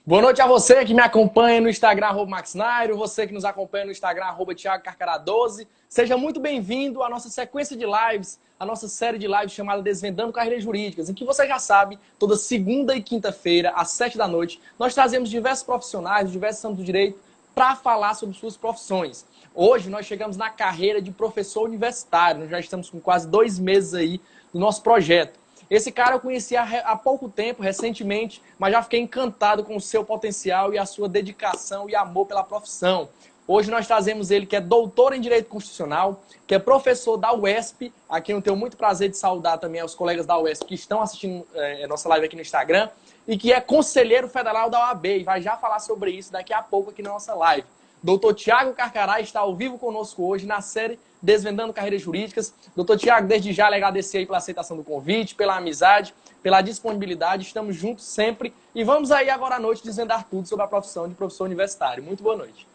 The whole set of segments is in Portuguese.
Boa noite a você que me acompanha no Instagram, @maxnairo, você que nos acompanha no Instagram, @thiagocarcará12. Seja muito bem-vindo à nossa sequência de lives, a nossa série de lives chamada Desvendando Carreiras Jurídicas, em que você já sabe, toda segunda e quinta-feira, às 7 da noite, nós trazemos diversos profissionais, diversos âmbitos do direito, para falar sobre suas profissões. Hoje nós chegamos na carreira de professor universitário, nós já estamos com quase 2 meses aí do nosso projeto. Esse cara eu conheci há pouco tempo, recentemente, mas já fiquei encantado com o seu potencial e a sua dedicação e amor pela profissão. Hoje nós trazemos ele que é doutor em Direito Constitucional, que é professor da UESP, a quem eu tenho muito prazer de saudar também aos colegas da UESP que estão assistindo a nossa live aqui no Instagram, e que é conselheiro federal da OAB, e vai já falar sobre isso daqui a pouco aqui na nossa live. Doutor Thiago Carcará está ao vivo conosco hoje na série Desvendando Carreiras Jurídicas. Doutor Thiago, desde já lhe agradecer aí pela aceitação do convite, pela amizade, pela disponibilidade. Estamos juntos sempre e vamos aí agora à noite desvendar tudo sobre a profissão de professor universitário. Muito boa noite.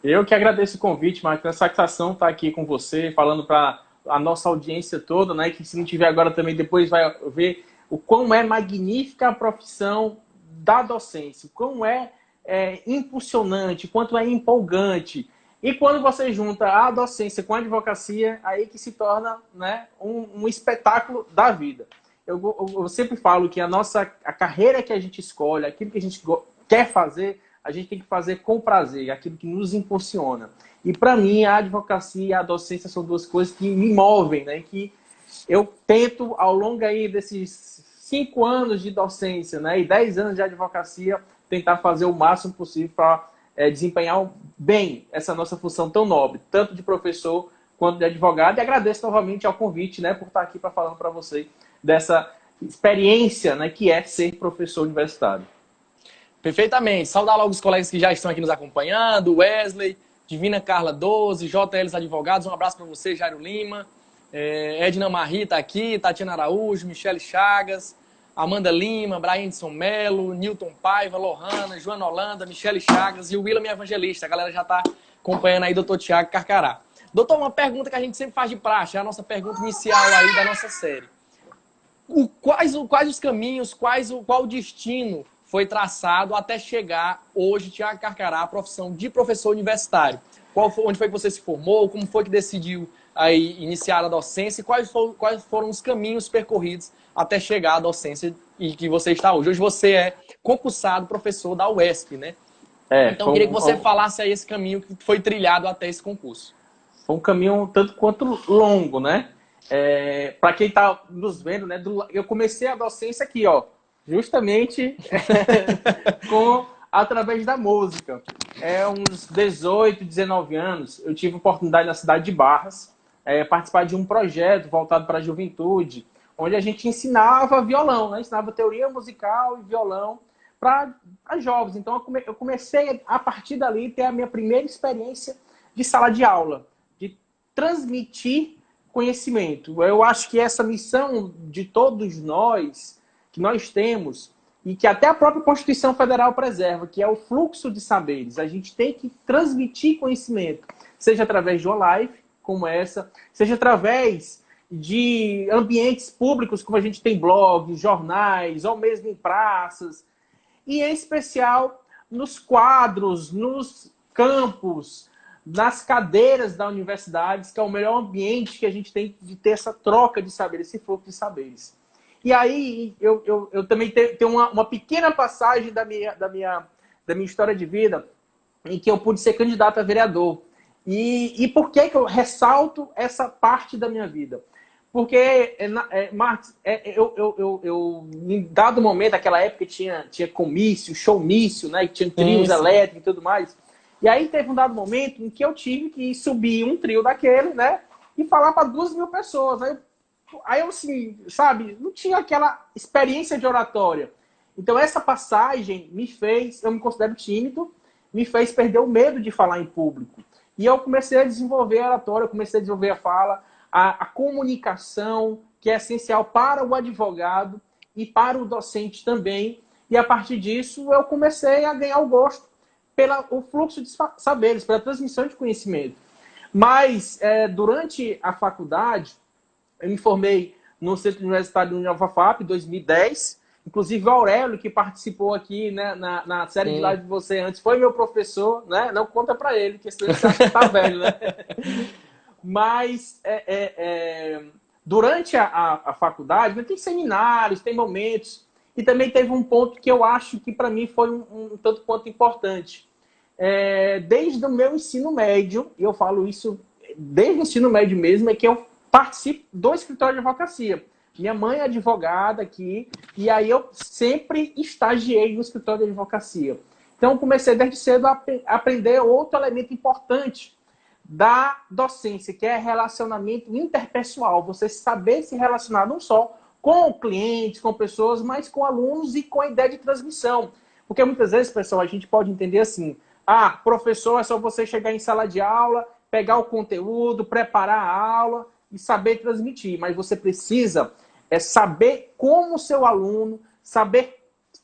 Eu que agradeço o convite, Marcos. É uma satisfação estar aqui com você, falando para a nossa audiência toda, né? Que se não tiver agora também, depois vai ver o quão é magnífica a profissão da docência, o quão é impulsionante, quanto é empolgante. E quando você junta a docência com a advocacia, aí que se torna, né, um espetáculo da vida. Eu sempre falo que a carreira que a gente escolhe, aquilo que a gente quer fazer, a gente tem que fazer com prazer, aquilo que nos impulsiona. E para mim, a advocacia e a docência são duas coisas que me movem, né, que eu tento, ao longo aí desses 5 anos de docência, né, e 10 anos de advocacia, tentar fazer o máximo possível para desempenhar bem essa nossa função tão nobre, tanto de professor quanto de advogado. E agradeço novamente ao convite, né, por estar aqui para falar para você dessa experiência, né, que é ser professor universitário. Perfeitamente. Saudar logo os colegas que já estão aqui nos acompanhando, Wesley, Divina Carla 12, JLs Advogados, um abraço para você, Jairo Lima, Edna Marri está aqui, Tatiana Araújo, Michele Chagas, Amanda Lima, Braindson Melo, Newton Paiva, Lohana, Joana Holanda, Michele Chagas e o William Evangelista. A galera já está acompanhando aí o doutor Thiago Carcará. Doutor, uma pergunta que a gente sempre faz de praxe, é a nossa pergunta inicial aí da nossa série. Quais os caminhos, qual o destino foi traçado até chegar hoje, Thiago Carcará, à profissão de professor universitário? Onde foi que você se formou? Como foi que decidiu aí iniciar a docência? E quais foram os caminhos percorridos até chegar à docência e que você está hoje? Hoje você é concursado professor da UESP, né? Então eu queria que você falasse aí esse caminho que foi trilhado até esse concurso. Foi um caminho tanto quanto longo, né? Para quem está nos vendo, né? Eu comecei a docência aqui, ó, justamente através da música. Uns 18, 19 anos, eu tive a oportunidade na cidade de Barras participar de um projeto voltado para a juventude, onde a gente ensinava violão, né? Ensinava teoria musical e violão para jovens. Então eu comecei, a partir dali, ter a minha primeira experiência de sala de aula, de transmitir conhecimento. Eu acho que essa missão de todos nós, que nós temos, e que até a própria Constituição Federal preserva, que é o fluxo de saberes. A gente tem que transmitir conhecimento, seja através de uma live como essa, seja através de ambientes públicos, como a gente tem blogs, jornais, ou mesmo em praças, e em especial nos quadros, nos campos, nas cadeiras da universidade, que é o melhor ambiente que a gente tem de ter essa troca de saberes, esse fluxo de saberes. E aí eu também tenho uma pequena passagem da minha história de vida em que eu pude ser candidato a vereador. E por que eu ressalto essa parte da minha vida? Porque, Marcos, em dado momento, naquela época tinha comício, showmício, né? Tinha trios elétricos e tudo mais. E aí teve um dado momento em que eu tive que subir um trio daquele, né? E falar para 2.000 pessoas. Aí eu, assim, sabe, não tinha aquela experiência de oratória. Então essa passagem eu me considero tímido, me fez perder o medo de falar em público. E eu comecei a desenvolver a oratória, eu comecei a desenvolver a fala, a comunicação, que é essencial para o advogado e para o docente também. E a partir disso eu comecei a ganhar o gosto pelo fluxo de saberes, pela transmissão de conhecimento. Mas durante a faculdade, eu me formei no Centro Universitário de Nova FAP, em 2010, Inclusive o Aurélio, que participou aqui, né, na série de live de você antes, foi meu professor, né? Não conta para ele, que senão você acha que tá velho, né? Mas durante a faculdade, né, tem seminários, tem momentos, e também teve um ponto que eu acho que para mim foi um tanto quanto importante. Desde o meu ensino médio, e eu falo isso desde o ensino médio mesmo, é que eu participo do escritório de advocacia. Minha mãe é advogada aqui, e aí eu sempre estagiei no escritório de advocacia. Então, eu comecei desde cedo a aprender outro elemento importante da docência, que é relacionamento interpessoal. Você saber se relacionar não só com clientes, com pessoas, mas com alunos e com a ideia de transmissão. Porque muitas vezes, pessoal, a gente pode entender assim, professor é só você chegar em sala de aula, pegar o conteúdo, preparar a aula e saber transmitir. Mas você precisa saber como o seu aluno, saber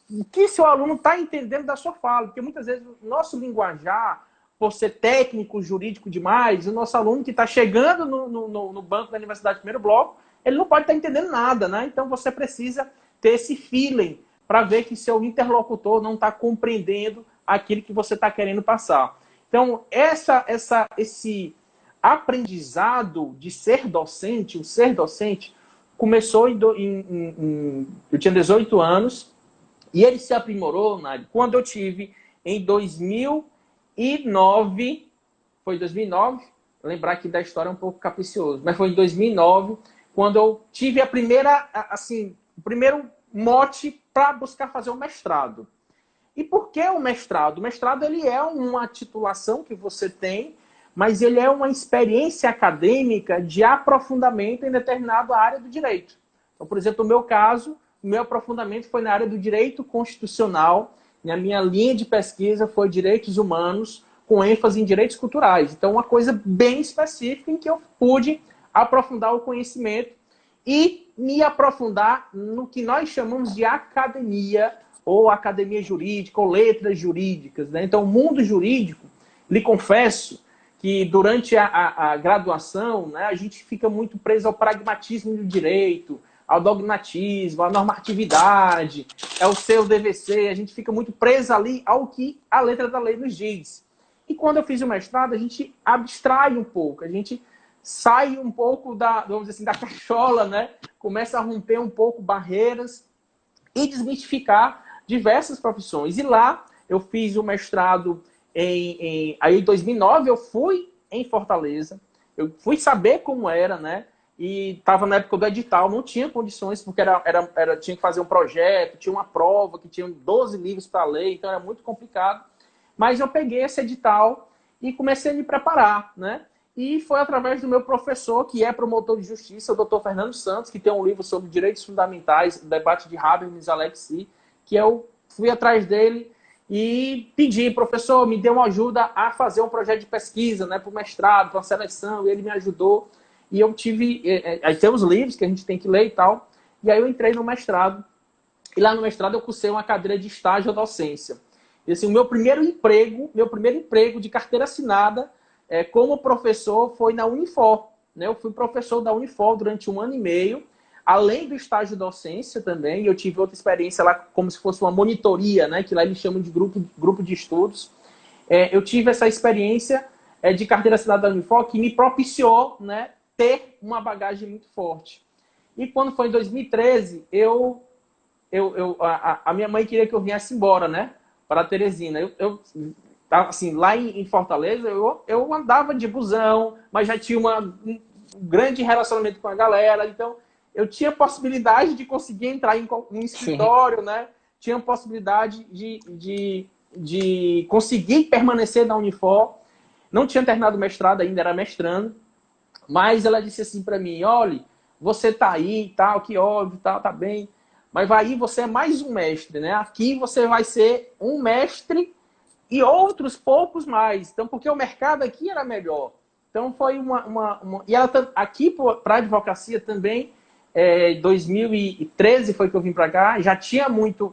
o que seu aluno está entendendo da sua fala. Porque muitas vezes o nosso linguajar, por ser técnico, jurídico demais, o nosso aluno que está chegando no banco da universidade primeiro bloco, ele não pode estar entendendo nada, né? Então você precisa ter esse feeling para ver que seu interlocutor não está compreendendo aquilo que você está querendo passar. Então, esse aprendizado de ser docente, o ser docente, começou eu tinha 18 anos, e ele se aprimorou, Nádia, quando eu tive, em 2009, foi 2009, lembrar aqui da história é um pouco capricioso, mas foi em 2009, quando eu tive o primeiro mote para buscar fazer o mestrado. E por que o mestrado? O mestrado ele é uma titulação que você tem, mas ele é uma experiência acadêmica de aprofundamento em determinada área do direito. Então, por exemplo, no meu caso, o meu aprofundamento foi na área do direito constitucional. A minha linha de pesquisa foi direitos humanos, com ênfase em direitos culturais. Então, uma coisa bem específica em que eu pude aprofundar o conhecimento e me aprofundar no que nós chamamos de academia, ou academia jurídica, ou letras jurídicas, né? Então, o mundo jurídico, lhe confesso que durante a graduação, né, a gente fica muito preso ao pragmatismo do direito, ao dogmatismo, à normatividade, ao seu DVC, a gente fica muito preso ali ao que a letra da lei nos diz. E quando eu fiz o mestrado, a gente abstrai um pouco, a gente sai um pouco vamos dizer assim, da cachola, né? Começa a romper um pouco barreiras e desmistificar diversas profissões. E lá eu fiz o mestrado aí em 2009 eu fui em Fortaleza, eu fui saber como era, né? E estava na época do edital, não tinha condições, porque tinha que fazer um projeto, tinha uma prova, que tinha 12 livros para ler, então era muito complicado. Mas eu peguei esse edital e comecei a me preparar, né? E foi através do meu professor, que é promotor de justiça, o Dr. Fernando Santos, que tem um livro sobre direitos fundamentais, o debate de Habermas e Alexis, que eu fui atrás dele e pedi, professor, me dê uma ajuda a fazer um projeto de pesquisa, né, para o mestrado, para a seleção, e ele me ajudou. E eu tive, aí tem os livros que a gente tem que ler e tal, e aí eu entrei no mestrado, e lá no mestrado eu cursei uma cadeira de estágio à docência. E assim, o meu primeiro emprego de carteira assinada como professor foi na Unifor, né? Eu fui professor da Unifor durante 1 ano e meio, além do estágio de docência também, eu tive outra experiência lá como se fosse uma monitoria, né? Que lá eles chamam de grupo de estudos. Eu tive essa experiência de carteira assinada da Unifor que me propiciou, né, ter uma bagagem muito forte. E quando foi em 2013, a minha mãe queria que eu viesse embora, né, para Teresina. Assim, lá em Fortaleza, eu andava de busão, mas já tinha um grande relacionamento com a galera, então eu tinha possibilidade de conseguir entrar em um escritório, né? Tinha possibilidade de conseguir permanecer na Unifor. Não tinha terminado o mestrado ainda, era mestrando. Mas ela disse assim para mim, olha, você tá aí, tal, que óbvio, tal, tá bem. Mas aí você é mais um mestre, né? Aqui você vai ser um mestre e outros poucos mais. Então, porque o mercado aqui era melhor. Então, foi E ela aqui para a advocacia também, em 2013 foi que eu vim para cá, já tinha muitos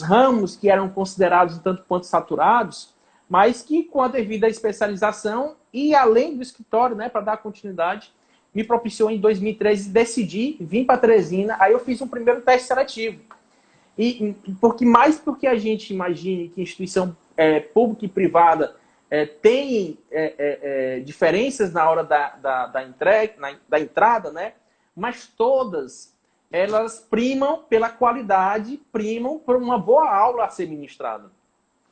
ramos que eram considerados um tanto quanto saturados, mas que com a devida especialização e além do escritório, né, para dar continuidade, me propiciou em 2013 decidir vir para Teresina. Aí eu fiz um primeiro teste seletivo. Porque a gente imagine que instituição pública e privada tem diferenças na hora da entrada, né? Mas todas elas primam pela qualidade, primam por uma boa aula a ser ministrada.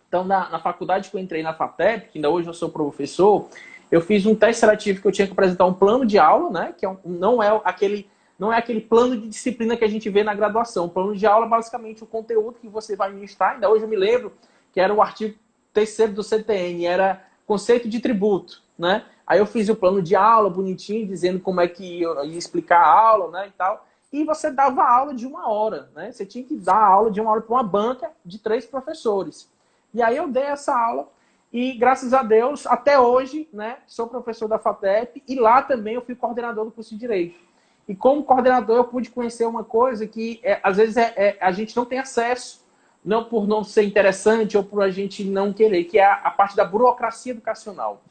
Então, na faculdade que eu entrei na FATEP, que ainda hoje eu sou professor, eu fiz um teste seletivo que eu tinha que apresentar um plano de aula, né? Que não é aquele plano de disciplina que a gente vê na graduação. O plano de aula é basicamente o conteúdo que você vai ministrar. Ainda hoje eu me lembro que era o artigo 3º do CTN, era conceito de tributo, né? Aí eu fiz o plano de aula bonitinho, dizendo como é que eu ia explicar a aula, né, e tal. E você dava aula de 1 hora, né? Você tinha que dar aula de 1 hora para uma banca de 3 professores. E aí eu dei essa aula e, graças a Deus, até hoje, né, sou professor da FATEP e lá também eu fui coordenador do curso de Direito. E como coordenador eu pude conhecer uma coisa que, às vezes, a gente não tem acesso, não por não ser interessante ou por a gente não querer, que é a parte da burocracia educacional.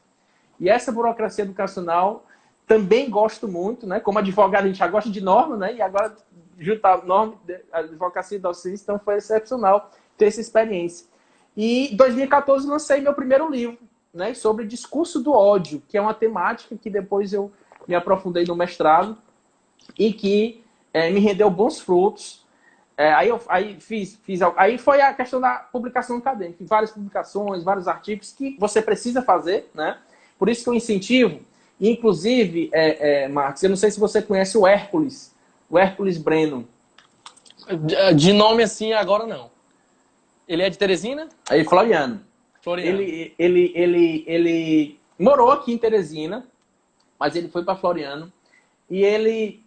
E essa burocracia educacional também gosto muito, né? Como advogado a gente já gosta de norma, né? E agora juntar norma, advocacia e docência, então foi excepcional ter essa experiência. E em 2014 lancei meu primeiro livro, né? Sobre discurso do ódio, que é uma temática que depois eu me aprofundei no mestrado e que me rendeu bons frutos. Aí foi a questão da publicação acadêmica, várias publicações, vários artigos que você precisa fazer, né? Por isso que eu incentivo, inclusive, Marcos, eu não sei se você conhece o Hércules Breno. De nome assim, agora não. Ele é de Teresina? Aí, Floriano. Floriano. Ele morou aqui em Teresina, mas ele foi para Floriano e ele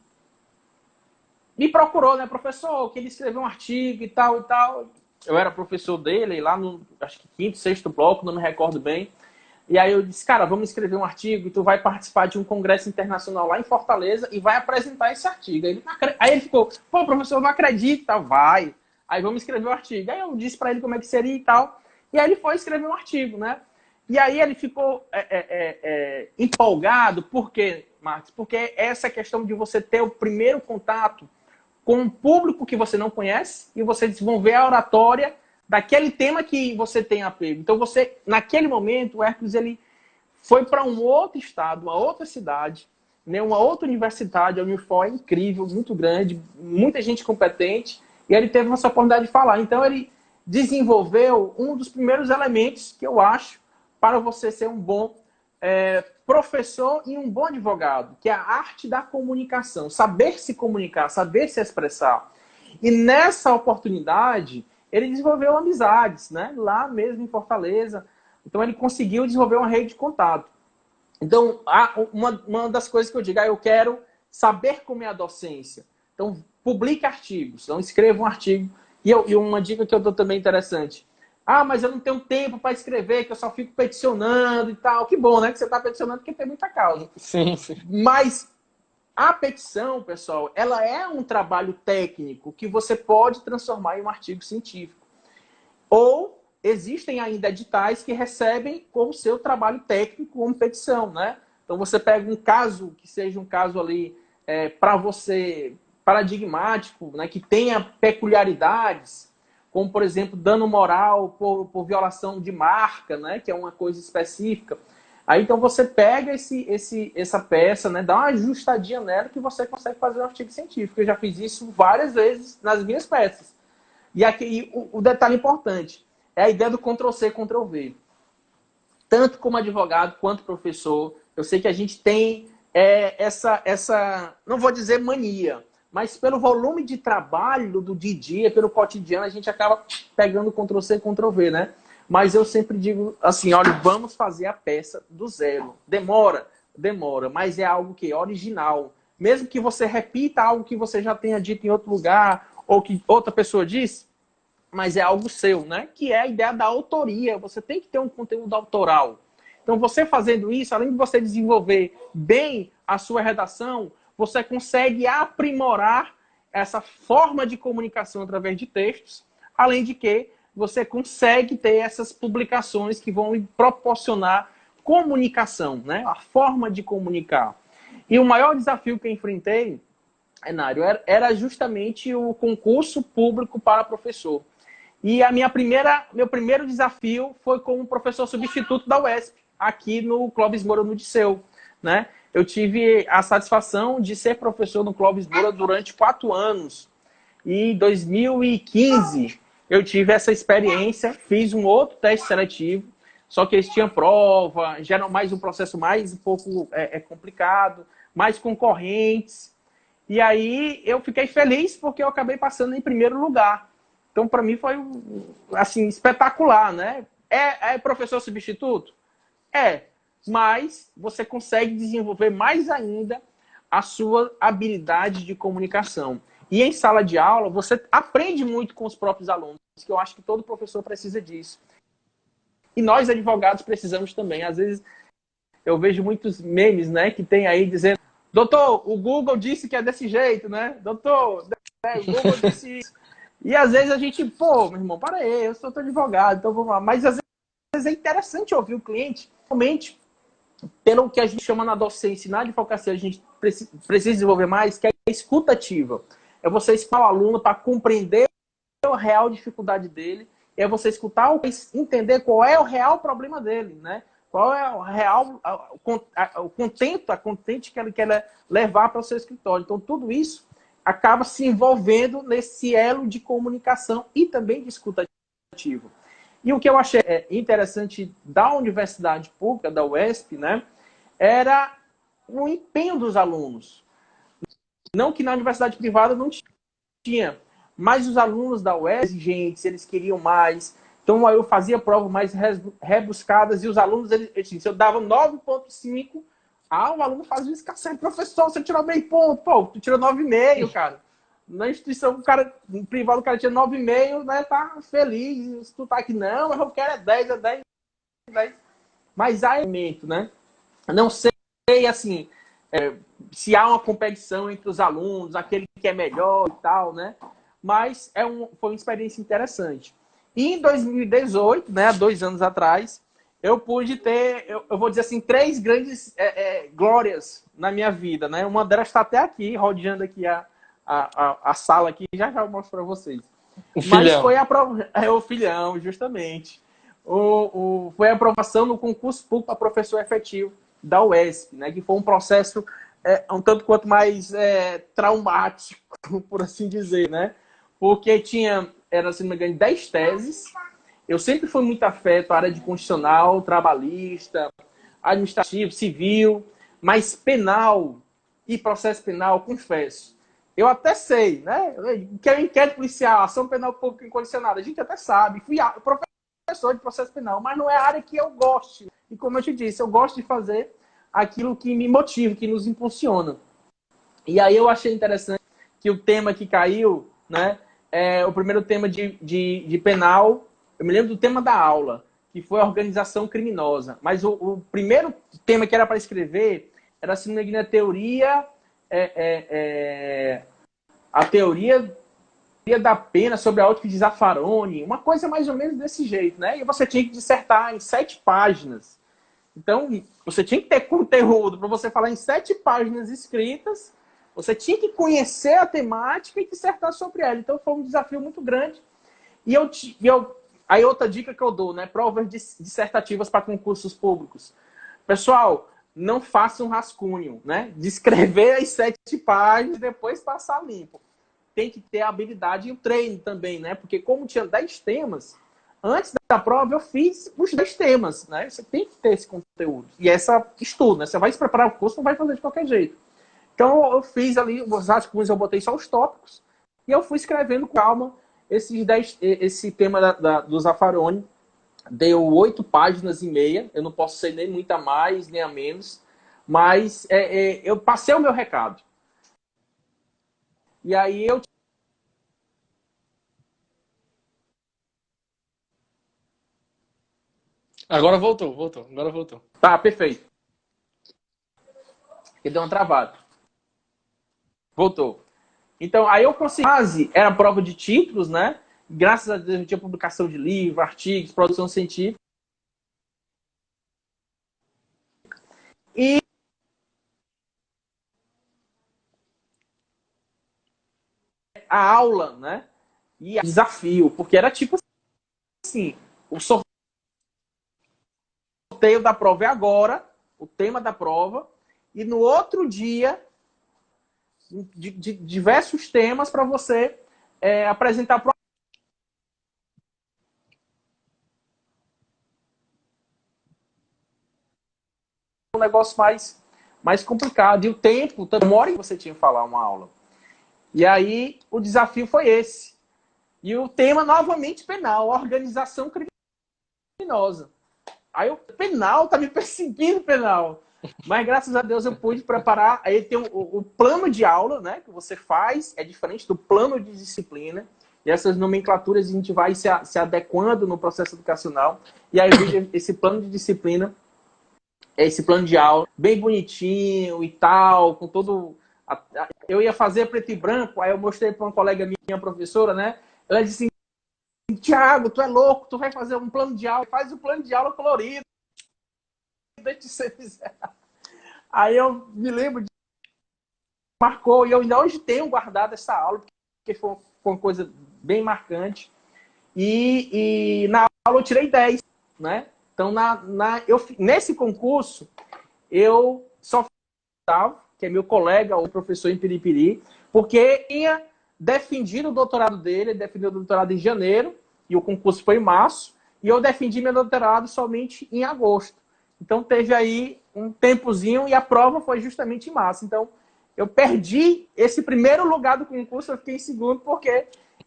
me procurou, né, professor, que ele escreveu um artigo e tal e tal. Eu era professor dele lá no, acho que 5º, 6º bloco, não me recordo bem. E aí eu disse, cara, vamos escrever um artigo e tu vai participar de um congresso internacional lá em Fortaleza e vai apresentar esse artigo. Aí ele ficou, pô, professor, eu não acredito, tá? Vai. Aí vamos escrever o artigo. Aí eu disse para ele como é que seria e tal. E aí ele foi escrever um artigo, né? E aí ele ficou empolgado, por quê, Marcos? Porque essa questão de você ter o primeiro contato com um público que você não conhece e você desenvolver a oratória daquele tema que você tem apego. Então, naquele momento, o Hércules ele foi para um outro estado, uma outra cidade, né, uma outra universidade, a Unifor é incrível, muito grande, muita gente competente, e ele teve essa oportunidade de falar. Então, ele desenvolveu um dos primeiros elementos que eu acho para você ser um bom professor e um bom advogado, que é a arte da comunicação, saber se comunicar, saber se expressar. E nessa oportunidade, ele desenvolveu amizades, né? Lá mesmo em Fortaleza. Então, ele conseguiu desenvolver uma rede de contato. Então, uma das coisas que eu digo, eu quero saber como é a docência. Então, publique artigos. Então, escreva um artigo. E uma dica que eu dou também interessante. Ah, mas eu não tenho tempo para escrever, que eu só fico peticionando e tal. Que bom, né? Que você está peticionando porque tem muita causa. Sim, sim. Mas a petição, pessoal, ela é um trabalho técnico que você pode transformar em um artigo científico. Ou existem ainda editais que recebem como seu trabalho técnico como petição, né? Então você pega um caso que seja um caso ali para você paradigmático, né? Que tenha peculiaridades, como, por exemplo, dano moral por violação de marca, né? Que é uma coisa específica. Aí, então, você pega essa peça, né? Dá uma ajustadinha nela que você consegue fazer um artigo científico. Eu já fiz isso várias vezes nas minhas peças. E aqui o detalhe importante é a ideia do Ctrl-C, Ctrl-V. Tanto como advogado quanto professor, eu sei que a gente tem essa, não vou dizer mania, mas pelo volume de trabalho do dia a dia, pelo cotidiano, a gente acaba pegando Ctrl-C, Ctrl-V, né? Mas eu sempre digo assim, olha, vamos fazer a peça do zero. Demora, mas é algo que é original. Mesmo que você repita algo que você já tenha dito em outro lugar, ou que outra pessoa disse, mas é algo seu, né? Que é a ideia da autoria. Você tem que ter um conteúdo autoral. Então, você fazendo isso, além de você desenvolver bem a sua redação, você consegue aprimorar essa forma de comunicação através de textos, além de que você consegue ter essas publicações que vão lhe proporcionar comunicação, né? A forma de comunicar. E o maior desafio que eu enfrentei, Nário, era justamente o concurso público para professor. E meu primeiro desafio foi como professor substituto da UESP, aqui no Clóvis Moura, no Disseu, né? Eu tive a satisfação de ser professor no Clóvis Moura durante 4 anos. E em 2015 eu tive essa experiência, fiz um outro teste seletivo, só que eles tinham prova, já era mais um processo mais um pouco complicado, mais concorrentes. E aí eu fiquei feliz porque eu acabei passando em primeiro lugar. Então, para mim, foi assim, espetacular, né? É professor substituto? É, mas você consegue desenvolver mais ainda a sua habilidade de comunicação. E em sala de aula, você aprende muito com os próprios alunos, que eu acho que todo professor precisa disso. E nós, advogados, precisamos também. Às vezes, eu vejo muitos memes, né, que tem aí dizendo: doutor, o Google disse que é desse jeito, né? Doutor, o Google disse isso. E às vezes a gente, pô, meu irmão, para aí, eu sou advogado, então vamos lá. Mas às vezes é interessante ouvir o cliente. Realmente, pelo que a gente chama na docência e na advocacia, a gente precisa desenvolver mais, que é a escuta ativa. É você escutar o aluno para compreender a real dificuldade dele, é você escutar, entender qual é o real problema dele, né? Qual é o real, o contente que ele quer levar para o seu escritório. Então, tudo isso acaba se envolvendo nesse elo de comunicação e também de escuta ativa. E o que eu achei interessante da universidade pública, da UESP, né, era o empenho dos alunos. Não que na universidade privada não tinha, mas os alunos da UESP, gente, eles queriam mais. Então eu fazia provas mais rebuscadas e os alunos, se eu dava 9,5, o aluno fazia isso, cacete, professor, você tirou meio ponto. Pô, tu tirou 9,5, cara. Na instituição, o cara, em privado, o cara tinha 9,5, né? Tá feliz. Se tu tá aqui, não, eu quero é 10, é 10, 10. Mas há elemento, né? Não sei, assim, se há uma competição entre os alunos, aquele que é melhor e tal, né? Mas foi uma experiência interessante. E em 2018, né, 2 anos atrás, eu pude ter, eu vou dizer assim, 3 grandes glórias na minha vida, né? Uma delas está até aqui, rodeando aqui a sala aqui, já eu mostro para vocês. O Mas filhão. foi o filhão, justamente. Foi a aprovação no concurso público para professor efetivo da UESP, né? Que foi um processo um tanto quanto mais traumático, por assim dizer, né? Porque era, se não me engano, 10 teses. Eu sempre fui muito afeto à área de constitucional, trabalhista, administrativo, civil, mas penal e processo penal, confesso. Eu até sei, né? Que é o inquérito policial, ação penal pública incondicionada. A gente até sabe. Fui professor de processo penal, mas não é a área que eu gosto. E como eu te disse, eu gosto de fazer aquilo que me motiva, que nos impulsiona. E aí eu achei interessante que o tema que caiu, né? O primeiro tema de penal, eu me lembro do tema da aula, que foi a organização criminosa. Mas o primeiro tema que era para escrever era, se não me engano, a teoria da pena sobre a ótica de Zaffaroni, uma coisa mais ou menos desse jeito, né? E você tinha que dissertar em 7 páginas. Então, você tinha que ter conteúdo para você falar em 7 páginas escritas. Você tinha que conhecer a temática e dissertar sobre ela. Então, foi um desafio muito grande. Aí, outra dica que eu dou, né? Provas dissertativas para concursos públicos. Pessoal, não façam um rascunho, né? De escrever as 7 páginas e depois passar limpo. Tem que ter a habilidade e o treino também, né? Porque como tinha 10 temas, antes da prova eu fiz os 10 temas, né? Você tem que ter esse conteúdo. E estudo, né? Você vai se preparar o curso, não vai fazer de qualquer jeito. Então eu fiz ali, os rascunhos eu botei só os tópicos, e eu fui escrevendo com calma esse tema do Zaffaroni. Deu 8 páginas e meia, eu não posso ser nem muito a mais, nem a menos, mas eu passei o meu recado. E aí eu... Agora voltou. Agora voltou. Tá, perfeito. Porque deu uma travada. Voltou. Então, aí eu consegui... Quase era prova de títulos, né? Graças a Deus eu tinha publicação de livro, artigos, produção científica. E a aula, né? E o desafio, porque era tipo assim, o sorteio da prova é agora, o tema da prova, e no outro dia, de diversos temas para você apresentar para um negócio mais complicado. E o tempo, uma hora que você tinha que falar uma aula. E aí, o desafio foi esse. E o tema, novamente, penal, organização criminosa. Aí o penal tá me perseguindo, penal. Mas graças a Deus eu pude preparar. Aí tem o plano de aula, né? Que você faz, é diferente do plano de disciplina. E essas nomenclaturas a gente vai se adequando no processo educacional. E aí esse plano de disciplina, esse plano de aula, bem bonitinho e tal, com todo. Eu ia fazer preto e branco, aí eu mostrei para uma colega minha, professora, né? Ela disse assim: Thiago, tu é louco, tu vai fazer um plano de aula, faz o plano de aula colorido. Aí eu me lembro de marcou, e eu ainda hoje tenho guardado essa aula, porque foi uma coisa bem marcante. E na aula eu tirei 10, né? Então, nesse concurso, eu só estava, que é meu colega, o professor em Piripiri, porque tinha defendido o doutorado dele, ele defendeu o doutorado em janeiro, e o concurso foi em março, e eu defendi meu doutorado somente em agosto. Então, teve aí um tempozinho, e a prova foi justamente em março. Então, eu perdi esse primeiro lugar do concurso, eu fiquei em segundo, porque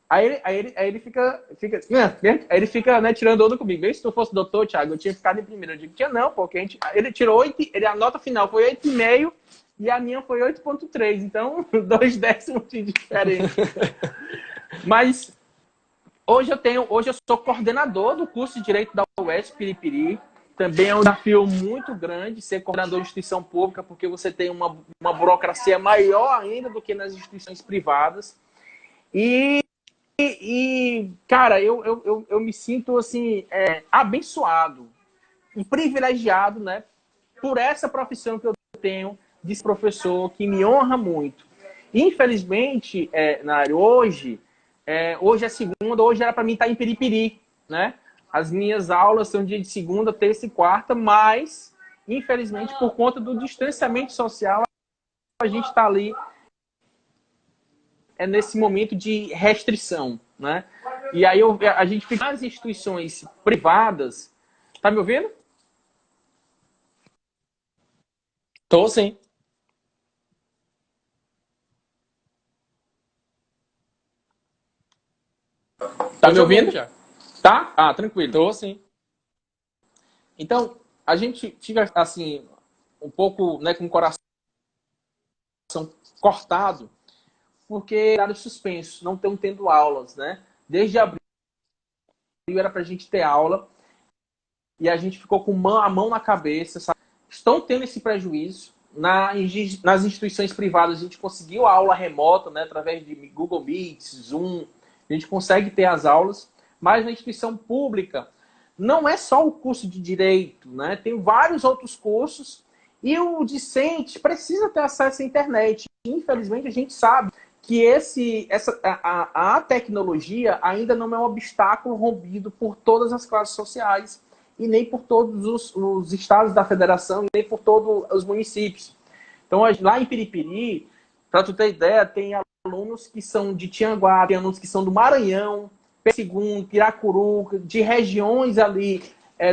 aí ele fica aí ele fica, né, tirando onda comigo. Bem, se tu fosse doutor, Thiago, eu tinha ficado em primeiro. Eu digo, tinha não, porque ele tirou 8, a nota final foi 8,5 e a minha foi 8,3. Então, 2 décimos de diferença. Mas hoje eu sou coordenador do curso de Direito da UESP Piripiri. Também é um desafio muito grande ser coordenador de instituição pública, porque você tem uma burocracia maior ainda do que nas instituições privadas. Cara, eu me sinto assim, abençoado e privilegiado, né, por essa profissão que eu tenho de professor, que me honra muito. Infelizmente, Nário, hoje é segunda, hoje era para mim estar em Piripiri, né? As minhas aulas são dia de segunda, terça e quarta, mas, infelizmente, por conta do distanciamento social, a gente está ali nesse momento de restrição, né? E aí a gente fica nas instituições privadas. Tá me ouvindo? Tô sim. Tá me ouvindo? Já. Tá? Ah, tranquilo. Tô sim. Então, a gente fica assim, um pouco, né, com o coração cortado, porque era suspenso, não estão tendo aulas, né? Desde abril era pra gente ter aula e a gente ficou com a mão na cabeça, sabe? Estão tendo esse prejuízo. Nas instituições privadas a gente conseguiu a aula remota, né, através de Google Meet, Zoom, a gente consegue ter as aulas, mas na instituição pública não é só o curso de direito, né? Tem vários outros cursos e o discente precisa ter acesso à internet. Infelizmente a gente sabe que a tecnologia ainda não é um obstáculo rompido por todas as classes sociais e nem por todos os estados da federação, e nem por todos os municípios. Então, lá em Piripiri, para tu ter ideia, tem alunos que são de Tianguá, tem alunos que são do Maranhão, Segundo, Piracuru, de regiões ali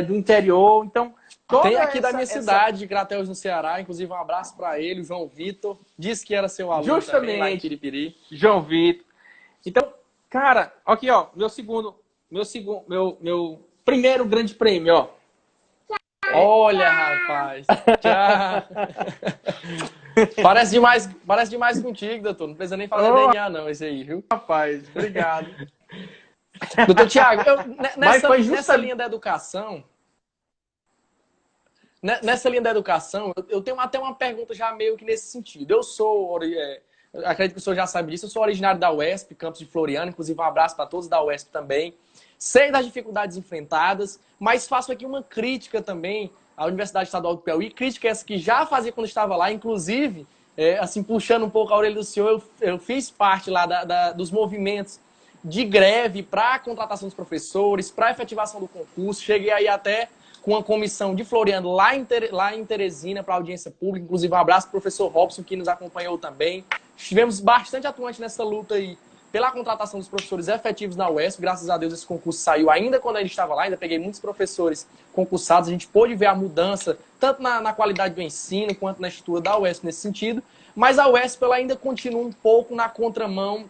do interior. Então, tem aqui da minha cidade, de Crateús, no Ceará, inclusive um abraço para ele, o João Vitor, disse que era seu aluno justamente, também, lá em Piripiri. João Vitor. Então, cara, aqui, ó, meu primeiro grande prêmio, ó. Olha, rapaz. Parece demais contigo, doutor. Não precisa nem fazer DNA, não, esse aí, viu? Rapaz, obrigado. Doutor Thiago, nessa linha da educação, eu tenho até uma pergunta já meio que nesse sentido. Acredito que o senhor já sabe disso, eu sou originário da UESP, campus de Floriano, inclusive um abraço para todos da UESP também. Sei das dificuldades enfrentadas, mas faço aqui uma crítica também à Universidade Estadual do Piauí, crítica essa que já fazia quando estava lá, inclusive assim, puxando um pouco a orelha do senhor, eu fiz parte lá dos movimentos de greve para a contratação dos professores, para a efetivação do concurso. Cheguei aí até com uma comissão de Floriano lá em Teresina para audiência pública. Inclusive, um abraço para o professor Robson, que nos acompanhou também. Estivemos bastante atuantes nessa luta aí pela contratação dos professores efetivos na UESP. Graças a Deus esse concurso saiu ainda quando a gente estava lá, ainda peguei muitos professores concursados. A gente pôde ver a mudança, tanto na qualidade do ensino, quanto na estrutura da UESP nesse sentido. Mas a UESP ela ainda continua um pouco na contramão,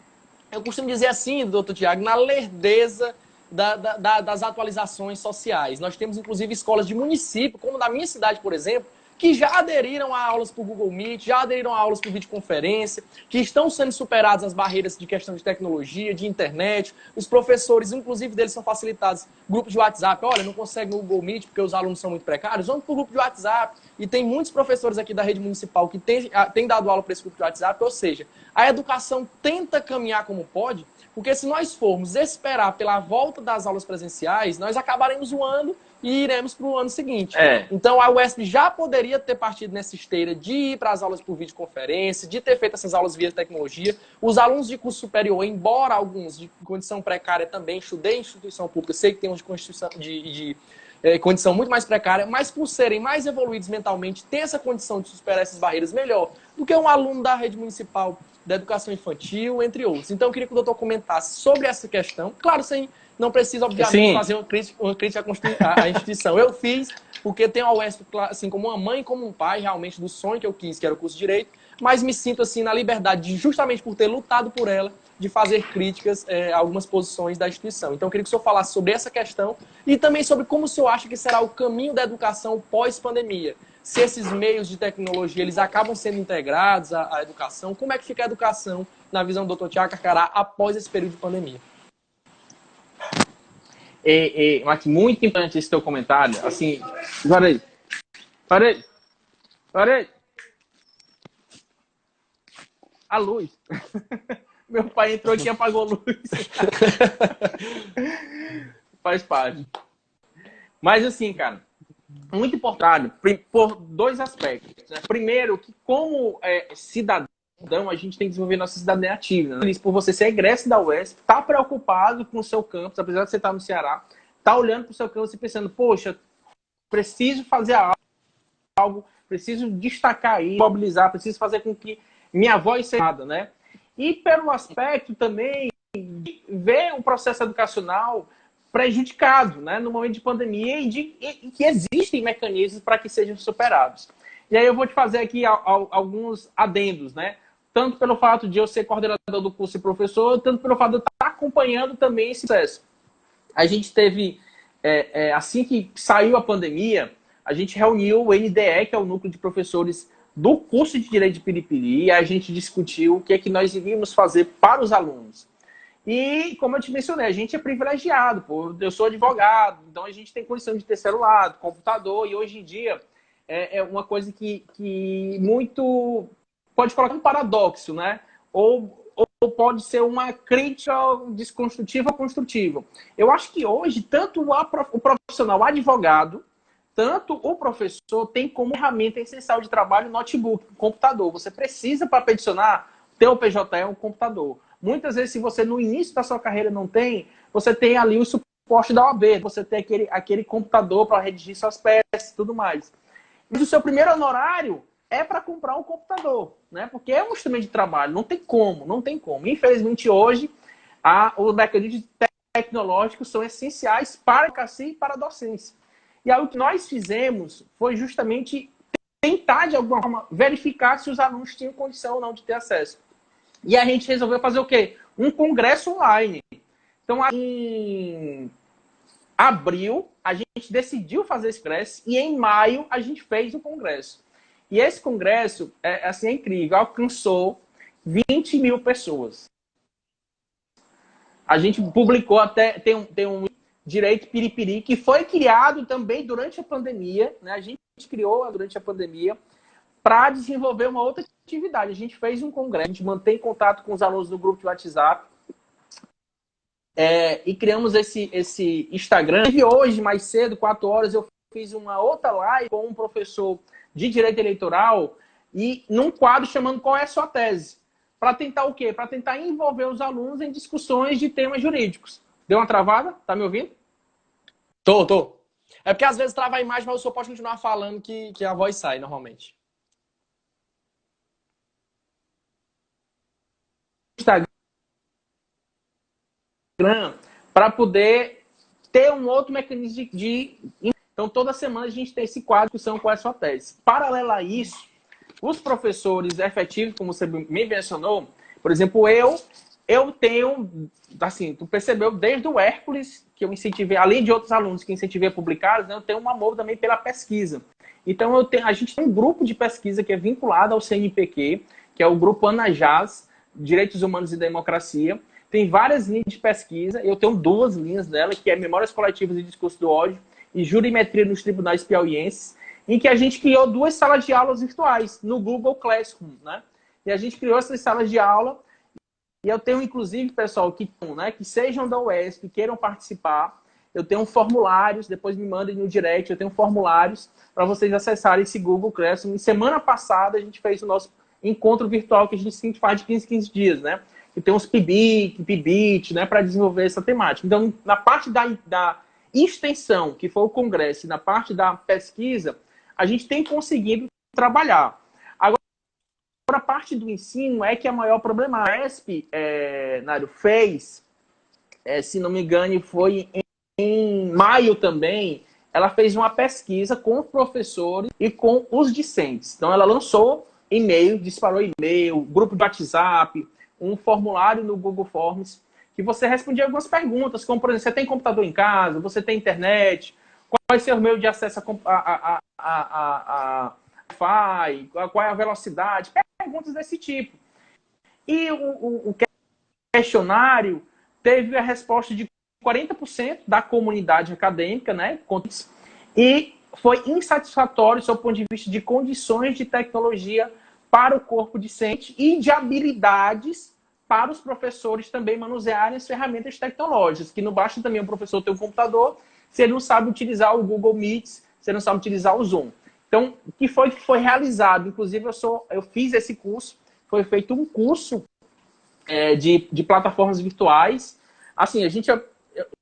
eu costumo dizer assim, doutor Tiago, na lerdeza das atualizações sociais. Nós temos, inclusive, escolas de município, como na minha cidade, por exemplo, que já aderiram a aulas por Google Meet, já aderiram a aulas por videoconferência, que estão sendo superadas as barreiras de questão de tecnologia, de internet. Os professores, inclusive, deles são facilitados. Grupos de WhatsApp, olha, não consegue no Google Meet porque os alunos são muito precários, vamos para o grupo de WhatsApp. E tem muitos professores aqui da rede municipal que têm dado aula para esse grupo de WhatsApp, ou seja, a educação tenta caminhar como pode, porque se nós formos esperar pela volta das aulas presenciais, nós acabaremos zoando e iremos para o ano seguinte. Então, a UESP já poderia ter partido nessa esteira de ir para as aulas por videoconferência, de ter feito essas aulas via tecnologia. Os alunos de curso superior, embora alguns de condição precária também, estudei em instituição pública, sei que tem uns de condição muito mais precária, mas por serem mais evoluídos mentalmente, tem essa condição de superar essas barreiras melhor do que um aluno da rede municipal da educação infantil, entre outros. Então, eu queria que o doutor comentasse sobre essa questão. Claro, não precisa, obviamente, fazer uma crítica à instituição. Eu fiz, porque tenho a UESP, assim, como uma mãe e como um pai, realmente, do sonho que eu quis, que era o curso de Direito, mas me sinto, assim, na liberdade, de, justamente por ter lutado por ela, de fazer críticas a algumas posições da instituição. Então, eu queria que o senhor falasse sobre essa questão e também sobre como o senhor acha que será o caminho da educação pós-pandemia. Se esses meios de tecnologia eles acabam sendo integrados à educação, como é que fica a educação, na visão do Dr. Tiago Carcará, após esse período de pandemia? Maqui, muito importante esse teu comentário. Assim, parei. A luz. Meu pai entrou aqui e apagou a luz. Faz parte. Mas assim, cara, muito importante por dois aspectos. Né? Primeiro, que como cidadão, a gente tem que desenvolver nossa cidadania ativa. Né? Por você ser egresso da UESP, tá preocupado com o seu campus, apesar de você estar no Ceará, tá olhando para o seu campus e pensando, poxa, preciso fazer algo, preciso destacar aí, mobilizar, preciso fazer com que minha voz seja nada, né? E pelo aspecto também de ver o processo educacional prejudicado, né, no momento de pandemia e que existem mecanismos para que sejam superados. E aí eu vou te fazer aqui alguns adendos, né? Tanto pelo fato de eu ser coordenador do curso e professor, tanto pelo fato de eu estar acompanhando também esse processo. A gente teve, assim que saiu a pandemia, a gente reuniu o NDE, que é o Núcleo de Professores do curso de Direito de Piripiri, e a gente discutiu o que é que nós iríamos fazer para os alunos. E, como eu te mencionei, a gente é privilegiado, pô. Eu sou advogado, então a gente tem condição de ter celular, computador, e hoje em dia é uma coisa que muito pode colocar um paradoxo, né? Ou pode ser uma crítica desconstrutiva ou construtiva. Eu acho que hoje, tanto o profissional advogado, tanto o professor tem como ferramenta essencial de trabalho o notebook, o computador. Você precisa, para peticionar, ter o PJE, um computador. Muitas vezes, se você no início da sua carreira não tem, você tem ali o suporte da OAB, você tem aquele computador para redigir suas peças e tudo mais. Mas o seu primeiro honorário é para comprar um computador, né? Porque é um instrumento de trabalho, não tem como. Infelizmente, hoje, os mecanismos tecnológicos são essenciais para a advocacia e para a docência. E aí o que nós fizemos foi justamente tentar, de alguma forma, verificar se os alunos tinham condição ou não de ter acesso. E a gente resolveu fazer o quê? Um congresso online. Então, em abril, a gente decidiu fazer esse congresso e em maio a gente fez o congresso. E esse congresso é incrível, alcançou 20 mil pessoas. A gente publicou até, tem um Direito Piripiri, que foi criado também durante a pandemia, né? A gente criou durante a pandemia para desenvolver uma outra atividade. A gente fez um congresso, a gente mantém contato com os alunos do grupo de WhatsApp e criamos esse Instagram. E hoje, mais cedo, 4 horas, eu fiz uma outra live com um professor de Direito Eleitoral e num quadro chamando Qual é a sua tese? Para tentar o quê? Para tentar envolver os alunos em discussões de temas jurídicos. Deu uma travada? Tá me ouvindo? Tô. É porque às vezes trava a imagem, mas o senhor pode continuar falando que a voz sai normalmente. Instagram para poder ter um outro mecanismo de... Então, toda semana a gente tem esse quadro que são Qual é a sua tese. Paralelo a isso, os professores efetivos, como você me mencionou, por exemplo, eu tenho, assim, tu percebeu desde o Hércules, que eu incentivei, além de outros alunos que incentivei a publicar, né, eu tenho um amor também pela pesquisa. Então, a gente tem um grupo de pesquisa que é vinculado ao CNPq, que é o grupo ANAJAS, Direitos Humanos e Democracia. Tem várias linhas de pesquisa, eu tenho 2 linhas dela, que é Memórias Coletivas e Discurso do Ódio e Jurimetria nos Tribunais Piauienses, em que a gente criou 2 salas de aulas virtuais no Google Classroom, né? E a gente criou essas salas de aula, e eu tenho, inclusive, pessoal, que sejam da UESP, queiram participar, eu tenho formulários, depois me mandem no direct, eu tenho formulários para vocês acessarem esse Google Classroom. E semana passada a gente fez o nosso encontro virtual, que a gente faz de 15 dias, né? Que tem uns PIBIT, né, para desenvolver essa temática. Então, na parte da extensão, que foi o congresso, e na parte da pesquisa, a gente tem conseguido trabalhar. Agora, a parte do ensino é que é o maior problema. A ESP, Nário, fez, se não me engano, foi em maio também, ela fez uma pesquisa com os professores e com os discentes. Então, ela lançou e-mail, disparou e-mail, grupo de WhatsApp, um formulário no Google Forms, que você respondia algumas perguntas, como, por exemplo, você tem computador em casa, você tem internet, qual vai ser o meio de acesso a Wi-Fi, qual é a velocidade, perguntas desse tipo. E o questionário teve a resposta de 40% da comunidade acadêmica, né? E foi insatisfatório sob o ponto de vista de condições de tecnologia para o corpo docente e de habilidades para os professores também manusearem as ferramentas tecnológicas, que não basta também o professor ter um computador, se ele não sabe utilizar o Google Meet, se ele não sabe utilizar o Zoom. Então, o que foi realizado? Inclusive, eu fiz esse curso, foi feito um curso de plataformas virtuais. Assim,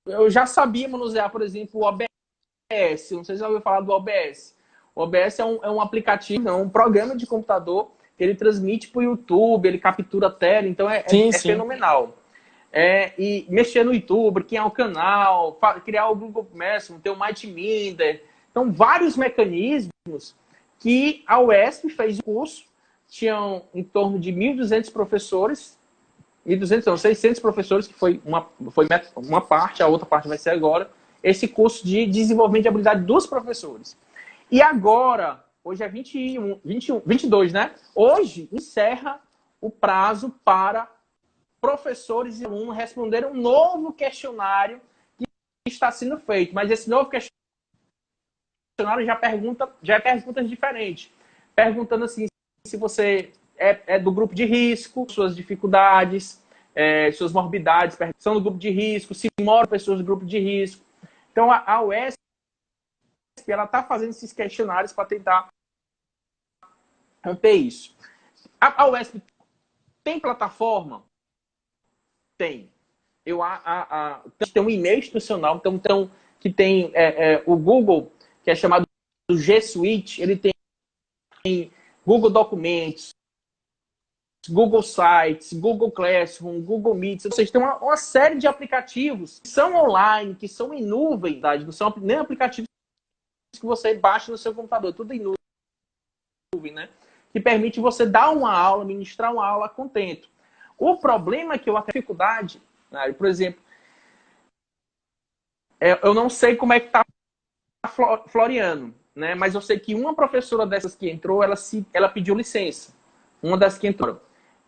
eu já sabia manusear, por exemplo, o OBS. Não sei se já ouviu falar do OBS. O OBS é um aplicativo, é um programa de computador que ele transmite para o YouTube, ele captura a tela, então sim. Fenomenal. E mexer no YouTube, criar um canal, criar o Google Messenger, ter o Mighty Minder. Então, vários mecanismos que a UESP fez o curso. Tinham em torno de 1.200 professores, 1.200 não, 600 professores, que foi uma parte, a outra parte vai ser agora, esse curso de desenvolvimento de habilidade dos professores. E agora, hoje é 22, né? Hoje encerra o prazo para professores e alunos responderem um novo questionário que está sendo feito. Mas esse novo questionário já é perguntas diferentes. Perguntando assim, se você é do grupo de risco, suas dificuldades, suas morbidades, são do grupo de risco, se moram pessoas do grupo de risco. Então, a UESP, ela está fazendo esses questionários para tentar romper isso. A UESP tem plataforma? Tem. Tem um e-mail institucional, então que tem o Google, que é chamado G Suite, ele tem Google Documentos, Google Sites, Google Classroom, Google Meet. Ou seja, tem uma série de aplicativos que são online, que são em nuvem, não são nem aplicativos que você baixa no seu computador, tudo em nuvem, né? Que permite você dar uma aula, ministrar uma aula a contento. O problema é que eu tenho dificuldade, né? Por exemplo, eu não sei como é que está Floriano, né? Mas eu sei que uma professora dessas que entrou, ela pediu licença. Uma das que entrou.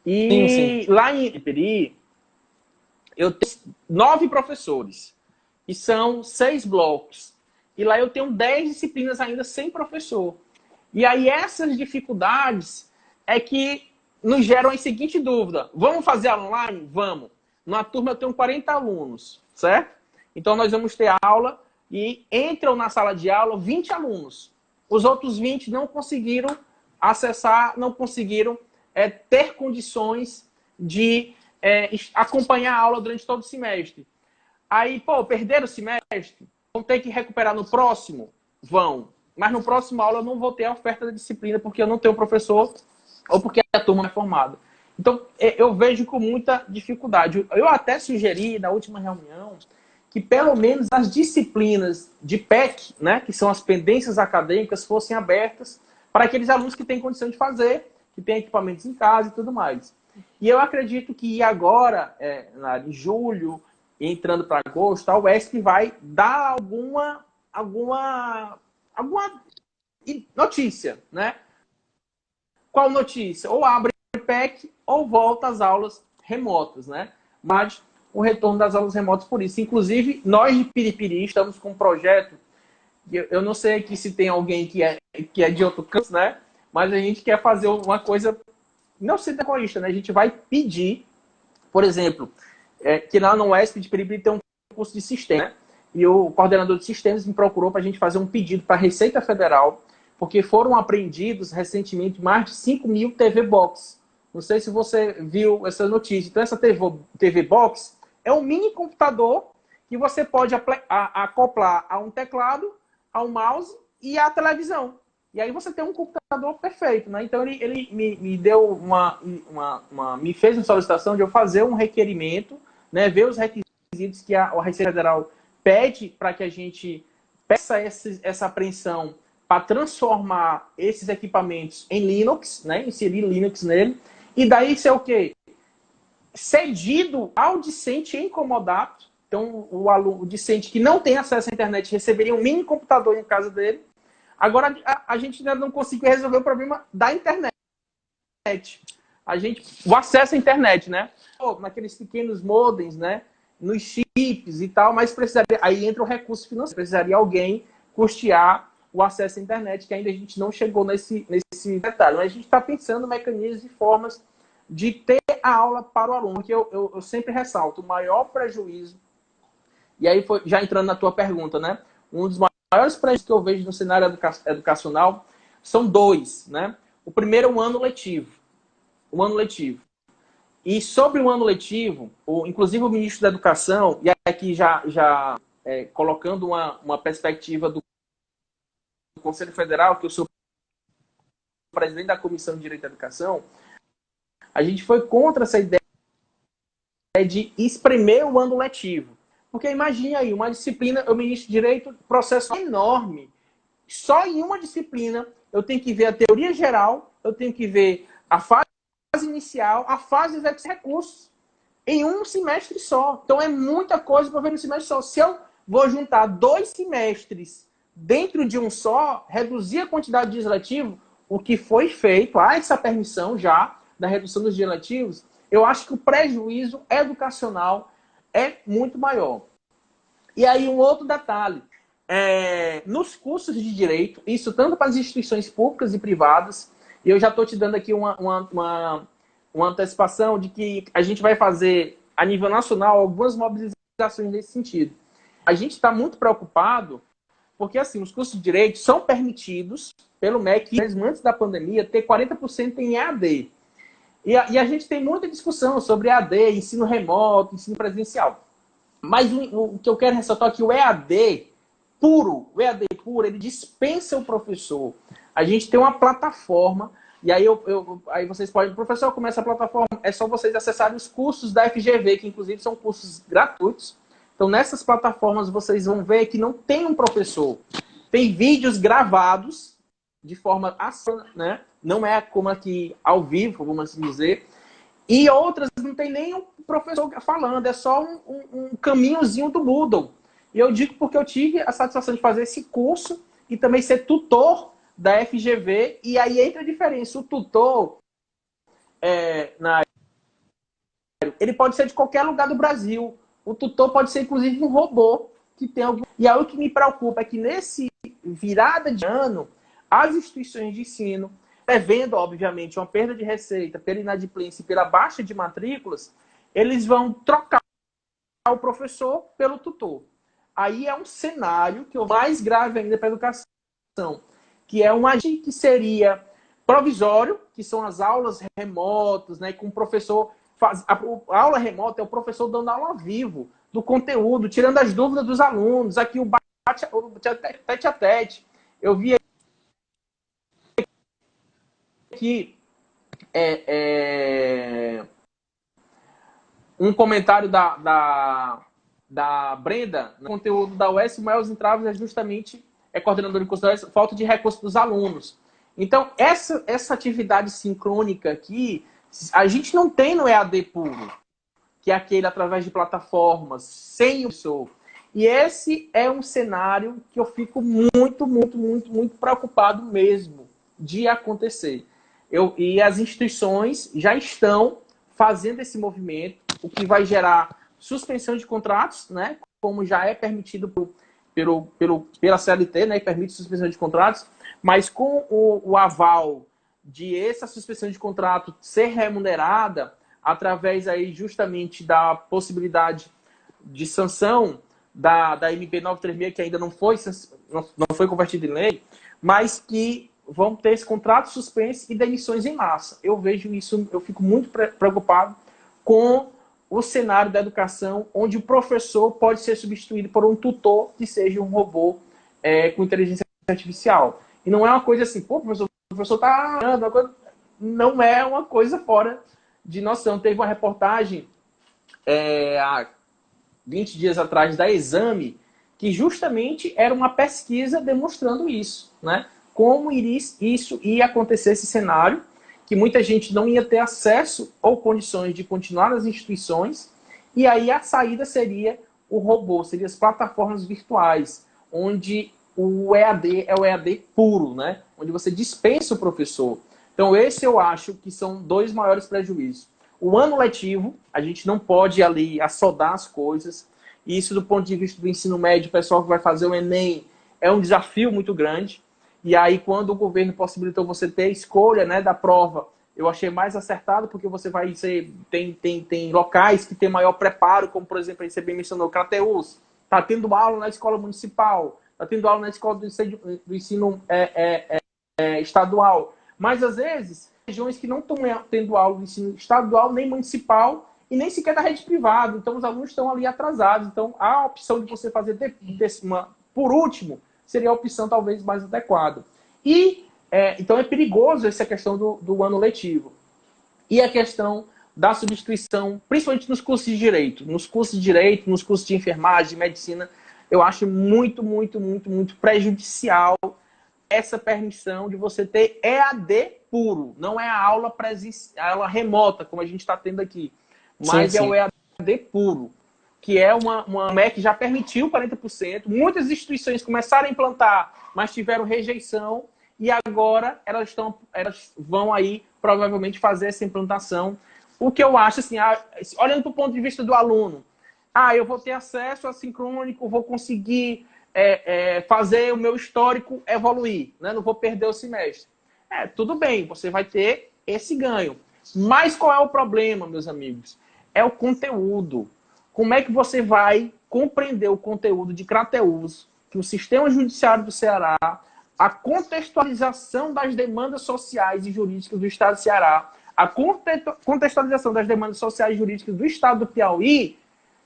E sim. Lá em Iperi, eu tenho 9 professores. E são 6 blocos. E lá eu tenho 10 disciplinas ainda sem professor. E aí essas dificuldades é que nos geram a seguinte dúvida. Vamos fazer aula online? Vamos. Na turma eu tenho 40 alunos, certo? Então nós vamos ter aula e entram na sala de aula 20 alunos. Os outros 20 não conseguiram acessar, não conseguiram ter condições de acompanhar a aula durante todo o semestre. Aí, pô, perderam o semestre, vão ter que recuperar no próximo? Vão. Mas no próximo aula eu não vou ter a oferta da disciplina porque eu não tenho professor ou porque a turma não é formada. Então, eu vejo com muita dificuldade. Eu até sugeri na última reunião que pelo menos as disciplinas de PEC, né, que são as pendências acadêmicas, fossem abertas para aqueles alunos que têm condição de fazer, que têm equipamentos em casa e tudo mais. E eu acredito que agora, em julho, entrando para agosto, a UESP vai dar alguma notícia, né? Qual notícia? Ou abre o PEC ou volta às aulas remotas, né? Mas o retorno das aulas remotas por isso. Inclusive, nós de Piripiri estamos com um projeto, eu não sei aqui se tem alguém que é de outro canto, né? Mas a gente quer fazer uma coisa, não ser egoísta, né? A gente vai pedir, por exemplo, que lá no UESP de Piripiri tem um curso de sistema, né? E o coordenador de sistemas me procurou para a gente fazer um pedido para a Receita Federal, porque foram apreendidos recentemente mais de 5 mil TV Box. Não sei se você viu essa notícia. Então, essa TV Box é um mini computador que você pode acoplar a um teclado, a um mouse e à televisão. E aí você tem um computador perfeito, né? Então, ele me deu me fez uma solicitação de eu fazer um requerimento, né? Ver os requisitos que a Receita Federal pede para que a gente peça essa apreensão para transformar esses equipamentos em Linux, né? Inserir Linux nele. E daí ser o quê? Cedido ao discente em comodato. Então, o discente que não tem acesso à internet receberia um mini computador em casa dele. Agora, a gente ainda não conseguiu resolver o problema da internet. O acesso à internet, né? Naqueles pequenos modems, né? Nos chips e tal, mas precisaria... Aí entra o recurso financeiro. Precisaria alguém custear o acesso à internet, que ainda a gente não chegou nesse detalhe. Mas a gente está pensando em mecanismos e formas de ter a aula para o aluno, que eu sempre ressalto, o maior prejuízo, e aí já entrando na tua pergunta, né? Um dos maiores prejuízos que eu vejo no cenário educacional são dois, né? O primeiro é o ano letivo. O ano letivo. E sobre o ano letivo, inclusive o ministro da Educação, e aqui já colocando uma perspectiva do Conselho Federal, que eu sou presidente da Comissão de Direito à Educação, a gente foi contra essa ideia de espremer o ano letivo. Porque imagine aí, uma disciplina, eu ministro de Direito, processo enorme. Só em uma disciplina eu tenho que ver a teoria geral, eu tenho que ver a fase inicial, a fase de recursos, em um semestre só. Então é muita coisa para ver no semestre só. Se eu vou juntar 2 semestres dentro de um só, reduzir a quantidade de dias letivos, o que foi feito, há essa permissão já da redução dos dias letivos, eu acho que o prejuízo educacional é muito maior. E aí um outro detalhe, nos cursos de direito, isso tanto para as instituições públicas e privadas, e eu já estou te dando aqui uma antecipação de que a gente vai fazer, a nível nacional, algumas mobilizações nesse sentido. A gente está muito preocupado, porque assim, os cursos de direito são permitidos pelo MEC, mesmo antes da pandemia, ter 40% em EAD. E a gente tem muita discussão sobre EAD, ensino remoto, ensino presencial. Mas o que eu quero ressaltar é que o EAD puro, ele dispensa o professor. A gente tem uma plataforma, e aí, aí vocês podem... Professor, como essa plataforma? É só vocês acessarem os cursos da FGV, que inclusive são cursos gratuitos. Então, nessas plataformas, vocês vão ver que não tem um professor. Tem vídeos gravados de forma assíncrona, né? Não é como aqui ao vivo, vamos assim dizer. E outras não tem nem um professor falando, é só um caminhozinho do Moodle. E eu digo porque eu tive a satisfação de fazer esse curso e também ser tutor da FGV. E aí entra a diferença. O tutor, ele pode ser de qualquer lugar do Brasil. O tutor pode ser, inclusive, um robô que tem algum... E aí o que me preocupa é que nesse virada de ano, as instituições de ensino, prevendo, obviamente, uma perda de receita pela inadimplência e pela baixa de matrículas, eles vão trocar o professor pelo tutor. Aí é um cenário que é o mais grave ainda para a educação, que é um agente que seria provisório, que são as aulas remotas, né, com o professor a aula remota é o professor dando aula ao vivo do conteúdo, tirando as dúvidas dos alunos. Aqui o tete a tete. Eu vi aqui um comentário da Brenda, no conteúdo da UES, o maior entraves é justamente coordenador de curso da UES, falta de recurso dos alunos. Então, essa atividade sincrônica aqui, a gente não tem no EAD puro, que é aquele através de plataformas, sem o professor. E esse é um cenário que eu fico muito, muito, muito, muito preocupado mesmo de acontecer. E as instituições já estão fazendo esse movimento, o que vai gerar suspensão de contratos, né? Como já é permitido pela CLT, né? Permite suspensão de contratos, mas com o aval de essa suspensão de contrato ser remunerada através aí justamente da possibilidade de sanção da MP 936, que ainda não foi convertida em lei, mas que vão ter esse contrato suspenso e demissões em massa. Eu vejo isso, eu fico muito preocupado com o cenário da educação, onde o professor pode ser substituído por um tutor que seja um robô com inteligência artificial. E não é uma coisa assim, pô, o professor está... Não é uma coisa fora de noção. Teve uma reportagem há 20 dias atrás da Exame, que justamente era uma pesquisa demonstrando isso, né? Como isso ia acontecer, esse cenário, que muita gente não ia ter acesso ou condições de continuar nas instituições, e aí a saída seria o robô, seriam as plataformas virtuais, onde o EAD é o EAD puro, né? Onde você dispensa o professor. Então, esse eu acho que são dois maiores prejuízos. O ano letivo, a gente não pode ali assodar as coisas. E isso, do ponto de vista do ensino médio, o pessoal que vai fazer o Enem, é um desafio muito grande. E aí, quando o governo possibilitou você ter escolha, né, da prova, eu achei mais acertado, porque você vai ser... Tem locais que tem maior preparo, como, por exemplo, você bem mencionou, Crateús. Está tendo aula na escola municipal, está tendo aula na escola do ensino estadual. Mas, às vezes, regiões que não estão tendo aula do ensino estadual, nem municipal, e nem sequer da rede privada. Então, os alunos estão ali atrasados. Então, a opção de você fazer por último seria a opção talvez mais adequada. E, então, é perigoso essa questão do ano letivo. E a questão da substituição, principalmente nos cursos de direito. Nos cursos de direito, nos cursos de enfermagem, de medicina, eu acho muito, muito, muito, muito prejudicial essa permissão de você ter EAD puro. Não é a aula presencial, a aula remota, como a gente está tendo aqui. Mas sim, sim. É o EAD puro, que é uma MEC que já permitiu 40%. Muitas instituições começaram a implantar, mas tiveram rejeição. E agora elas vão aí, provavelmente, fazer essa implantação. O que eu acho, assim, olhando para o ponto de vista do aluno, eu vou ter acesso a sincrônico, vou conseguir fazer o meu histórico evoluir, né? Não vou perder o semestre. Tudo bem, você vai ter esse ganho. Mas qual é o problema, meus amigos? É o conteúdo. Como é que você vai compreender o conteúdo de Crateús, que o sistema judiciário do Ceará, a contextualização das demandas sociais e jurídicas do Estado do Ceará, a contextualização das demandas sociais e jurídicas do Estado do Piauí,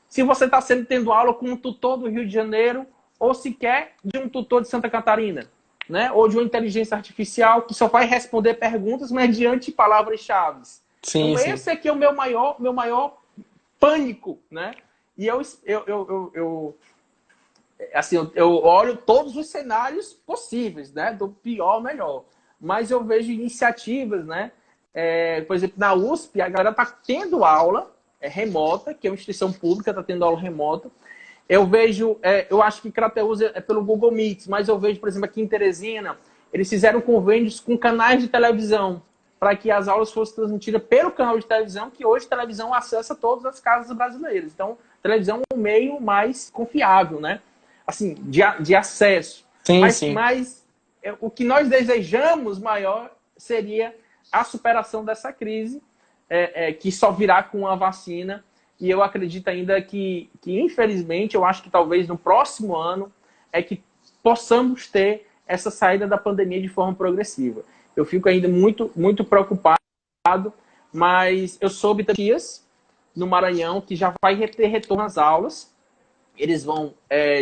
se você está tendo aula com um tutor do Rio de Janeiro ou sequer de um tutor de Santa Catarina, né? Ou de uma inteligência artificial que só vai responder perguntas mediante palavras-chave. Então, esse aqui é o meu maior pânico, né? E eu olho todos os cenários possíveis, né? Do pior ao melhor. Mas eu vejo iniciativas, né? Por exemplo, na USP, a galera está tendo aula remota, que é uma instituição pública, está tendo aula remota. Eu vejo, eu acho que Crateús é pelo Google Meet, mas eu vejo, por exemplo, aqui em Teresina, eles fizeram convênios com canais de televisão, para que as aulas fossem transmitidas pelo canal de televisão, que hoje a televisão acessa todas as casas brasileiras. Então, televisão é um meio mais confiável, né? Assim, de acesso. Mas o que nós desejamos maior seria a superação dessa crise, que só virá com a vacina. E eu acredito ainda que, infelizmente, eu acho que talvez no próximo ano que possamos ter essa saída da pandemia de forma progressiva. eu fico ainda muito preocupado, mas eu soube dias no Maranhão que já vai ter retorno às aulas. Eles vão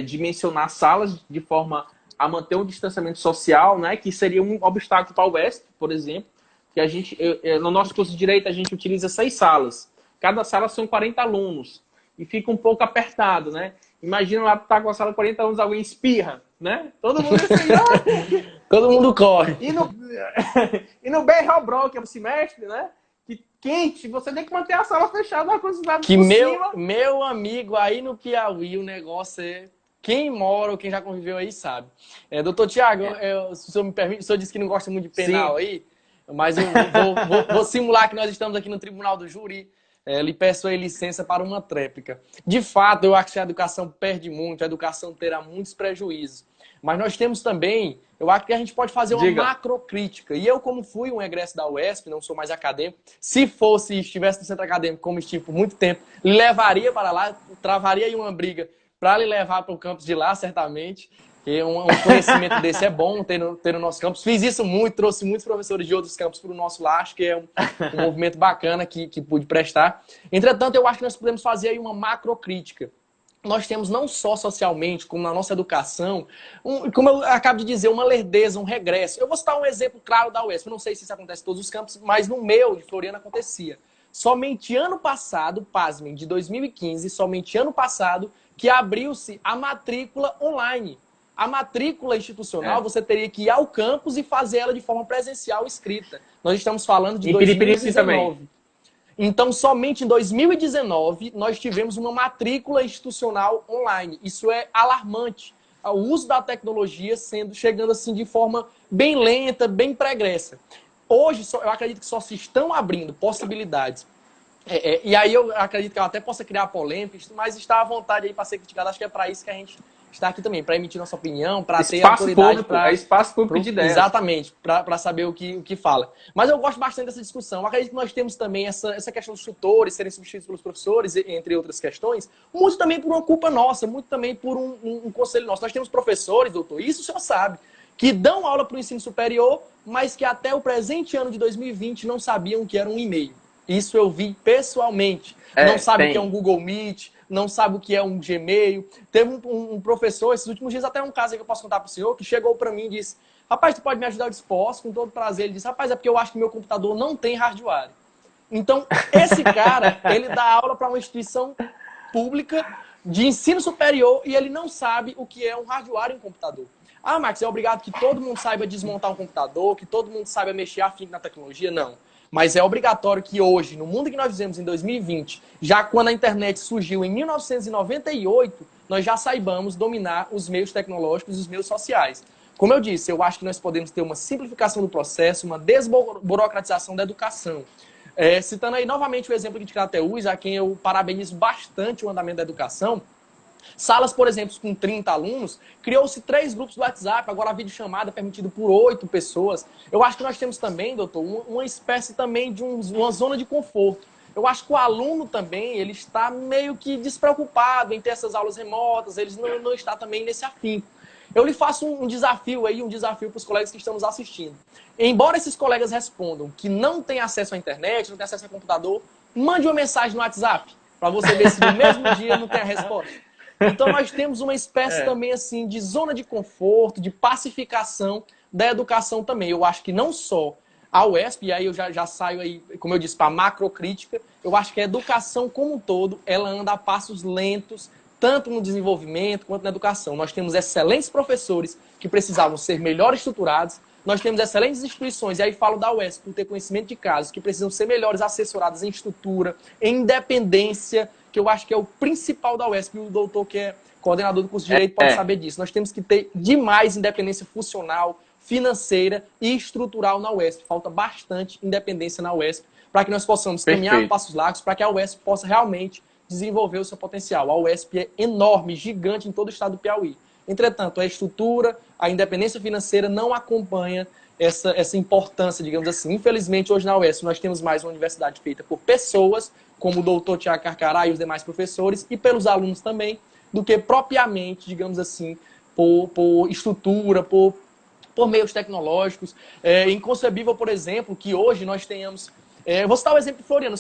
dimensionar salas de forma a manter um distanciamento social, né, que seria um obstáculo para o UESP, por exemplo, que a gente, no nosso curso de Direito, a gente utiliza 6 salas. Cada sala são 40 alunos. E fica um pouco apertado, né? Imagina lá, tá com a sala de 40 alunos, alguém espirra, né? Todo mundo assim, Todo mundo corre. E no Berrobro, que é o semestre, né? Que quente, você tem que manter a sala fechada na quantidade que possível. meu amigo, aí no Piauí, o negócio é... Quem mora ou quem já conviveu aí sabe. Doutor Tiago, se o senhor me permite, o senhor disse que não gosta muito de penal. Sim. Aí, mas eu vou simular que nós estamos aqui no Tribunal do Júri. Lhe peço aí licença para uma tréplica. De fato, eu acho que a educação perde muito, a educação terá muitos prejuízos. Mas nós temos também, eu acho que a gente pode fazer uma macrocrítica. E eu, como fui um egresso da UESP, não sou mais acadêmico, se estivesse no centro acadêmico, como estive por muito tempo, levaria para lá, travaria aí uma briga para lhe levar para o campus de lá, certamente. Porque um conhecimento desse é bom ter no nosso campus. Fiz isso muito, trouxe muitos professores de outros campos para o nosso lá. Acho que é um movimento bacana que pude prestar. Entretanto, eu acho que nós podemos fazer aí uma macrocrítica. Nós temos não só socialmente, como na nossa educação, como eu acabo de dizer, uma lerdeza, um regresso. Eu vou citar um exemplo claro da UESP. Eu não sei se isso acontece em todos os campos, mas no meu, de Floriana, acontecia. Somente ano passado, pasmem, de 2015, somente ano passado, que abriu-se a matrícula online. A matrícula institucional, você teria que ir ao campus e fazer ela de forma presencial escrita. Nós estamos falando de 2019. Também. Então, somente em 2019, nós tivemos uma matrícula institucional online. Isso é alarmante. O uso da tecnologia chegando assim de forma bem lenta, bem pregressa. Hoje, eu acredito que só se estão abrindo possibilidades. E aí eu acredito que eu até possa criar polêmicas, mas está à vontade aí para ser criticado. Acho que é para isso que a gente está aqui também, para emitir nossa opinião, para ter autoridade. Espaço público de ideias. Exatamente, para saber o que fala. Mas eu gosto bastante dessa discussão. Eu acredito que nós temos também essa questão dos tutores serem substituídos pelos professores, entre outras questões, muito também por uma culpa nossa, muito também por um conselho nosso. Nós temos professores, doutor, isso o senhor sabe, que dão aula para o ensino superior, mas que até o presente ano de 2020 não sabiam o que era um e-mail. Isso eu vi pessoalmente. Não sabe o que é um Google Meet, não sabe o que é um Gmail. Teve um professor, esses últimos dias, até um caso que eu posso contar para o senhor, que chegou para mim e disse: rapaz, tu pode me ajudar? Eu disse: posso, com todo prazer. Ele disse: rapaz, é porque eu acho que meu computador não tem hardware. Então, esse cara, ele dá aula para uma instituição pública de ensino superior e ele não sabe o que é um hardware em um computador. Ah, Max, é obrigado que todo mundo saiba desmontar um computador, que todo mundo saiba mexer afim na tecnologia? Não. Mas é obrigatório que hoje, no mundo que nós vivemos em 2020, já quando a internet surgiu em 1998, nós já saibamos dominar os meios tecnológicos e os meios sociais. Como eu disse, eu acho que nós podemos ter uma simplificação do processo, uma desburocratização da educação. Citando aí novamente o exemplo de Crateús, a quem eu parabenizo bastante o andamento da educação. Salas, por exemplo, com 30 alunos, criou-se 3 grupos do WhatsApp, agora a videochamada é permitida por 8 pessoas. Eu acho que nós temos também, doutor, uma espécie também de uma zona de conforto. Eu acho que o aluno também, ele está meio que despreocupado em ter essas aulas remotas, ele não está também nesse afinco. Eu lhe faço um desafio para os colegas que estão nos assistindo. Embora esses colegas respondam que não têm acesso à internet, não têm acesso ao computador, mande uma mensagem no WhatsApp, para você ver se no mesmo dia não tem a resposta. Então nós temos uma espécie também assim de zona de conforto, de pacificação da educação também. Eu acho que não só a UESP, e aí eu já saio aí, como eu disse, para a macrocrítica, eu acho que a educação como um todo, ela anda a passos lentos, tanto no desenvolvimento quanto na educação. Nós temos excelentes professores que precisavam ser melhor estruturados, nós temos excelentes instituições, e aí falo da UESP, por ter conhecimento de casos, que precisam ser melhores assessoradas em estrutura, em independência, que eu acho que é o principal da UESP, e o doutor que é coordenador do curso de Direito pode saber disso. Nós temos que ter demais independência funcional, financeira e estrutural na UESP. Falta bastante independência na UESP para que nós possamos caminhar passos largos, para que a UESP possa realmente desenvolver o seu potencial. A UESP é enorme, gigante em todo o estado do Piauí. Entretanto, a estrutura, a independência financeira não acompanha essa importância, digamos assim. Infelizmente, hoje na UESP nós temos mais uma universidade feita por pessoas, como o doutor Tiago Carcará e os demais professores, e pelos alunos também, do que propriamente, digamos assim, por estrutura, por por meios tecnológicos. É inconcebível, por exemplo, que hoje nós tenhamos... vou citar o exemplo de Floriano.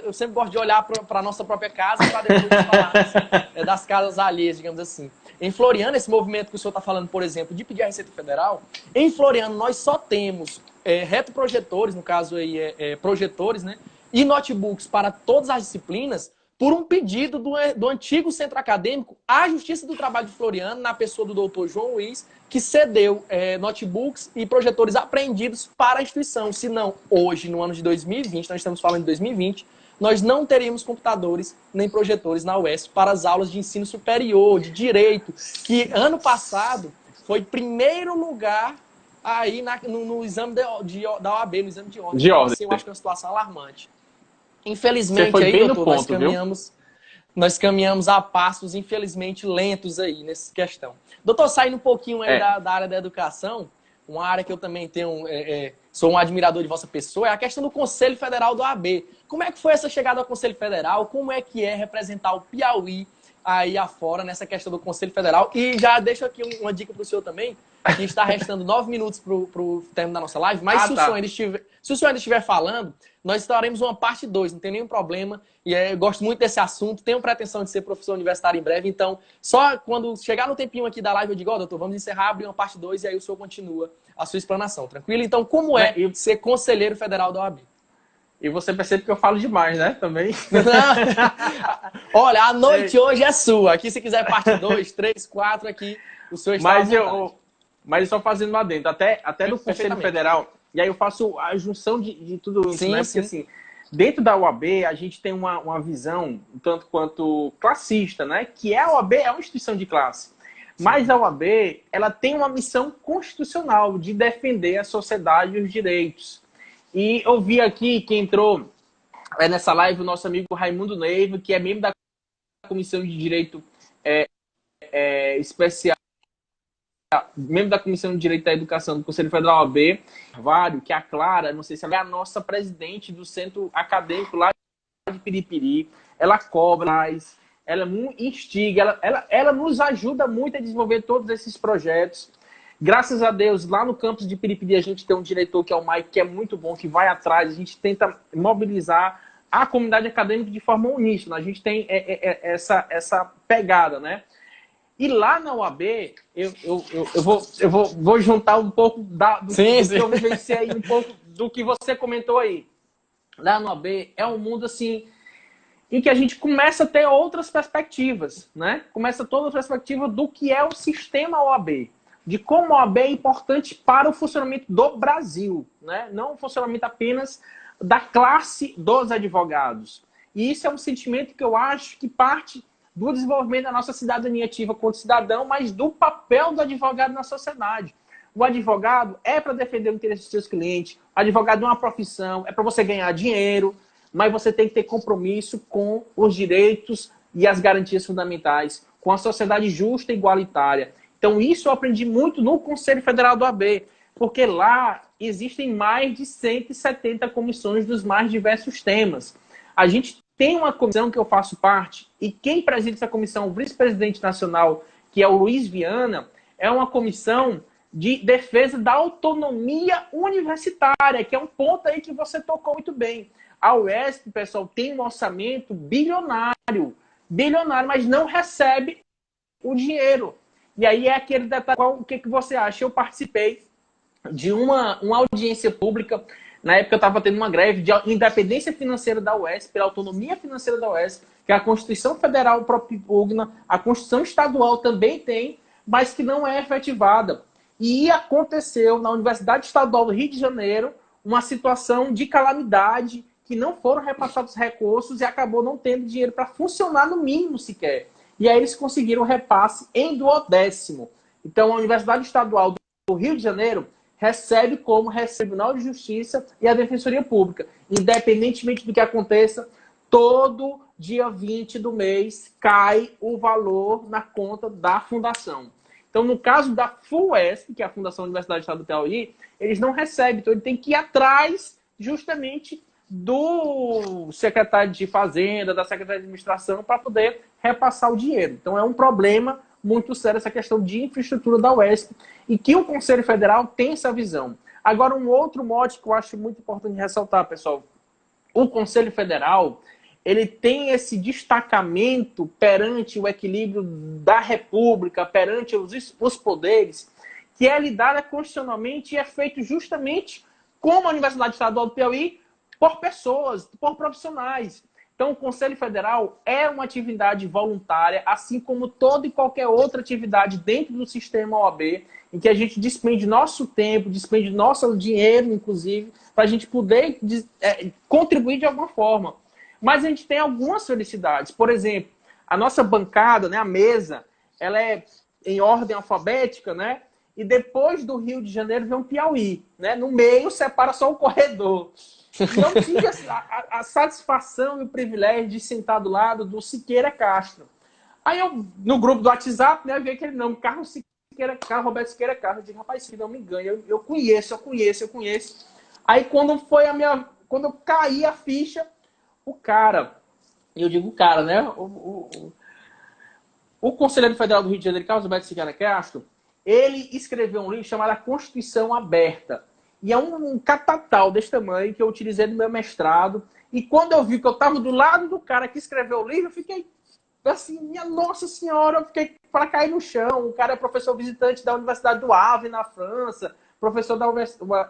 Eu sempre gosto de olhar para a nossa própria casa para depois falar das casas alheias, digamos assim. Em Floriano, esse movimento que o senhor está falando, por exemplo, de pedir a Receita Federal, em Floriano nós só temos retroprojetores, no caso aí, projetores, né? E notebooks para todas as disciplinas, por um pedido do antigo centro acadêmico à Justiça do Trabalho de Floriano, na pessoa do doutor João Luiz, que cedeu notebooks e projetores apreendidos para a instituição. Senão, hoje, no ano de 2020, nós estamos falando de 2020, nós não teríamos computadores nem projetores na UES para as aulas de ensino superior, de direito, que ano passado foi primeiro lugar aí no exame da OAB, no exame de ordem. De ordem. Então, assim, eu acho que é uma situação alarmante. Infelizmente, você foi aí, bem doutor, no ponto, nós caminhamos a passos, infelizmente, lentos aí nessa questão. Doutor, saindo um pouquinho aí da área da educação, uma área que eu também tenho, sou um admirador de vossa pessoa, é a questão do Conselho Federal do AB. Como é que foi essa chegada ao Conselho Federal? Como é que é representar o Piauí aí afora nessa questão do Conselho Federal? E já deixo aqui uma dica para o senhor também, que está restando 9 minutos para o término da nossa live, mas se o senhor ainda estiver falando, nós estaremos uma parte 2, não tem nenhum problema. E eu gosto muito desse assunto, tenho pretensão de ser professor universitário em breve, então só quando chegar no tempinho aqui da live eu digo, doutor, vamos encerrar, abrir uma parte 2 e aí o senhor continua a sua explanação, tranquilo? Então, como é ser conselheiro federal da OAB? E você percebe que eu falo demais, né? Também. Olha, a noite hoje é sua. Aqui, se quiser parte 2, 3, 4, aqui, o senhor está Mas só fazendo lá dentro, até no Conselho Federal, e aí eu faço a junção de tudo isso, né? Porque assim, dentro da OAB, a gente tem uma visão um tanto quanto classista, né? Que a OAB é uma instituição de classe. Mas a OAB, ela tem uma missão constitucional de defender a sociedade e os direitos. E eu vi aqui que entrou nessa live o nosso amigo Raimundo Neiva, que é membro da Comissão de Direito Especial, membro da Comissão de Direito da Educação do Conselho Federal OAB, que a Clara, não sei se ela é a nossa presidente do centro acadêmico lá de Piripiri, ela cobra, ela instiga, ela nos ajuda muito a desenvolver todos esses projetos. Graças a Deus, lá no campus de Piripiri, a gente tem um diretor que é o Mike, que é muito bom, que vai atrás, a gente tenta mobilizar a comunidade acadêmica de forma uníssona, a gente tem essa pegada, né? E lá na UAB, eu vou juntar um pouco do que eu vivenciei, um pouco do que você comentou aí. Lá na UAB é um mundo assim em que a gente começa a ter outras perspectivas, né? Começa a ter outra perspectiva do que é o sistema OAB, de como a OAB é importante para o funcionamento do Brasil, né? Não o funcionamento apenas da classe dos advogados. E isso é um sentimento que eu acho que parte do desenvolvimento da nossa cidadania ativa como cidadão, mas do papel do advogado na sociedade. O advogado é para defender o interesse dos seus clientes, o advogado é uma profissão, é para você ganhar dinheiro, mas você tem que ter compromisso com os direitos e as garantias fundamentais, com a sociedade justa e igualitária. Então isso eu aprendi muito no Conselho Federal do AB, porque lá existem mais de 170 comissões dos mais diversos temas. A gente tem uma comissão que eu faço parte, e quem preside essa comissão, o vice-presidente nacional, que é o Luiz Viana, é uma comissão de defesa da autonomia universitária, que é um ponto aí que você tocou muito bem. A UESP, pessoal, tem um orçamento bilionário, mas não recebe o dinheiro. E aí é aquele detalhe, o que você acha? Eu participei de uma audiência pública. Na época eu estava tendo uma greve de independência financeira da UESP, pela autonomia financeira da UESP, que a Constituição Federal propugna, a Constituição Estadual também tem, mas que não é efetivada. E aconteceu na Universidade Estadual do Rio de Janeiro uma situação de calamidade, que não foram repassados recursos e acabou não tendo dinheiro para funcionar no mínimo sequer. E aí eles conseguiram repasse em 1/10. Então a Universidade Estadual do Rio de Janeiro recebe como recebe o Tribunal de Justiça e a Defensoria Pública. Independentemente do que aconteça, todo dia 20 do mês cai o valor na conta da fundação. Então, no caso da FUESP, que é a Fundação Universidade do Estado do Piauí, eles não recebem. Então, ele tem que ir atrás justamente do secretário de Fazenda, da secretária de Administração, para poder repassar o dinheiro. Então, é um problema muito sério essa questão de infraestrutura da UESP e que o Conselho Federal tem essa visão. Agora, um outro mote que eu acho muito importante ressaltar, pessoal. O Conselho Federal, ele tem esse destacamento perante o equilíbrio da República, perante os poderes, que é lidada constitucionalmente e é feito justamente como a Universidade Estadual do Piauí, por pessoas, por profissionais. Então, o Conselho Federal é uma atividade voluntária, assim como toda e qualquer outra atividade dentro do sistema OAB, em que a gente despende nosso tempo, despende nosso dinheiro, inclusive, para a gente poder contribuir de alguma forma. Mas a gente tem algumas felicidades. Por exemplo, a nossa bancada, né, a mesa, ela é em ordem alfabética, né? E depois do Rio de Janeiro vem o Piauí, né? No meio separa só o corredor. E eu tive a satisfação e o privilégio de sentar do lado do Siqueira Castro. Aí eu, no grupo do WhatsApp, né, vi aquele nome, Carlos Roberto Siqueira Castro. Eu disse, rapaz, se não me engano, eu conheço. Aí quando eu caí a ficha, o cara, eu digo o cara, né? O Conselheiro Federal do Rio de Janeiro, Carlos Roberto Siqueira Castro, ele escreveu um livro chamado A Constituição Aberta. E é um catatal desse tamanho que eu utilizei no meu mestrado. E quando eu vi que eu estava do lado do cara que escreveu o livro, eu fiquei assim, minha Nossa Senhora, eu fiquei para cair no chão. O cara é professor visitante da Universidade do Havre, na França, professor da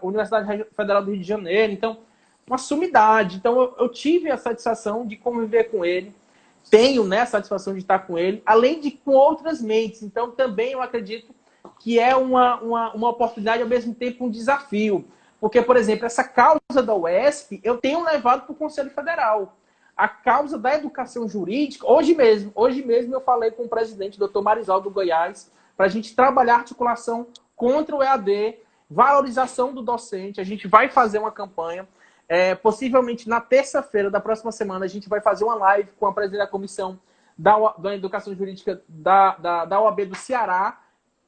Universidade Federal do Rio de Janeiro. Então, uma sumidade. Então, eu tive a satisfação de conviver com ele. Tenho, né, a satisfação de estar com ele, além de com outras mentes. Então, também eu acredito que é uma oportunidade, ao mesmo tempo um desafio. Porque, por exemplo, essa causa da UESP, eu tenho levado para o Conselho Federal. A causa da educação jurídica, hoje mesmo eu falei com o presidente, doutor Marisaldo Goiás, para a gente trabalhar articulação contra o EAD, valorização do docente. A gente vai fazer uma campanha, possivelmente na terça-feira da próxima semana, a gente vai fazer uma live com a presidente da comissão da educação jurídica da OAB do Ceará,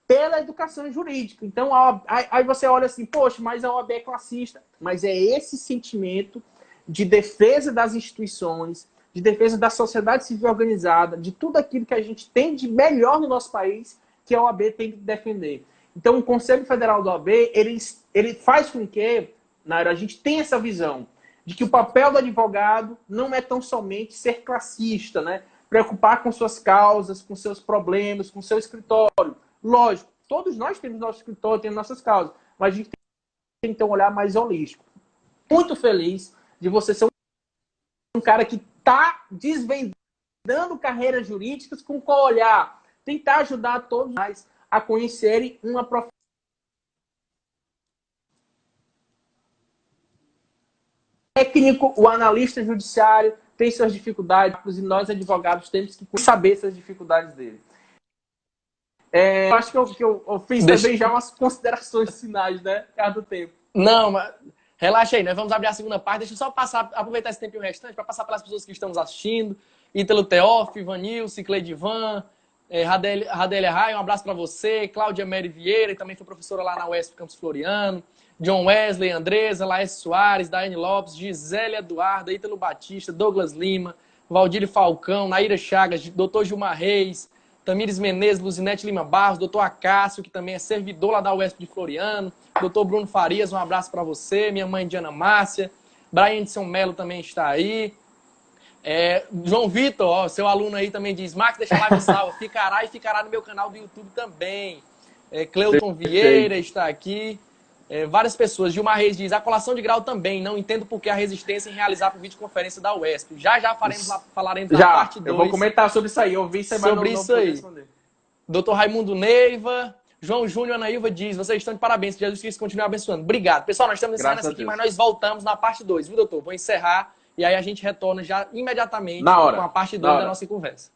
pela educação jurídica. Então, aí você olha assim, poxa, mas a OAB é classista. Mas é esse sentimento de defesa das instituições, de defesa da sociedade civil organizada, de tudo aquilo que a gente tem de melhor no nosso país, que a OAB tem que defender. Então, o Conselho Federal da OAB, ele faz com que, Naira, a gente tenha essa visão de que o papel do advogado não é tão somente ser classista, né? Preocupar com suas causas, com seus problemas, com seu escritório. Lógico, todos nós temos nosso escritório, temos nossas causas, mas a gente tem que ter um olhar mais holístico. Muito feliz de você ser um cara que está desvendando carreiras jurídicas com qual olhar, tentar ajudar todos nós a conhecerem uma profissão. O técnico, o analista judiciário tem suas dificuldades e nós, advogados, temos que saber essas dificuldades dele. Eu acho que eu fiz também já umas considerações finais, né? Por causa do tempo. Não, mas relaxa aí, nós vamos abrir a segunda parte. Deixa eu só aproveitar esse tempinho restante para passar pelas pessoas que estão nos assistindo. Ítalo Teófilo, Ivanil, Cicleidivan, Radélia Raia, um abraço para você. Cláudia Mary Vieira, que também foi professora lá na UESP Campus Floriano. John Wesley, Andresa, Laércio Soares, Daiane Lopes, Gisele Eduarda, Ítalo Batista, Douglas Lima, Valdir Falcão, Naíra Chagas, Dr. Gilmar Reis, Tamires Menezes, Luzinete Lima Barros, doutor Acácio, que também é servidor lá da UESP de Floriano, doutor Bruno Farias, um abraço para você, minha mãe Diana Márcia, Brian de São Melo também está aí, João Vitor, ó, seu aluno aí também diz, Max, deixa a live salva, ficará no meu canal do YouTube também, Cleuton Vieira está aqui, várias pessoas, Gilmar Reis diz, a colação de grau também, não entendo por que a resistência em realizar por videoconferência da UESP. Já falaremos na parte 2. Eu vou comentar sobre isso aí, eu vi isso sobre isso aí. Doutor Raimundo Neiva, João Júnior Anaíva diz, vocês estão de parabéns, que Jesus Cristo continue abençoando. Obrigado. Pessoal, nós estamos encerrando essa aqui, mas nós voltamos na parte 2, viu, doutor? Vou encerrar e aí a gente retorna já imediatamente com a parte 2 da nossa conversa.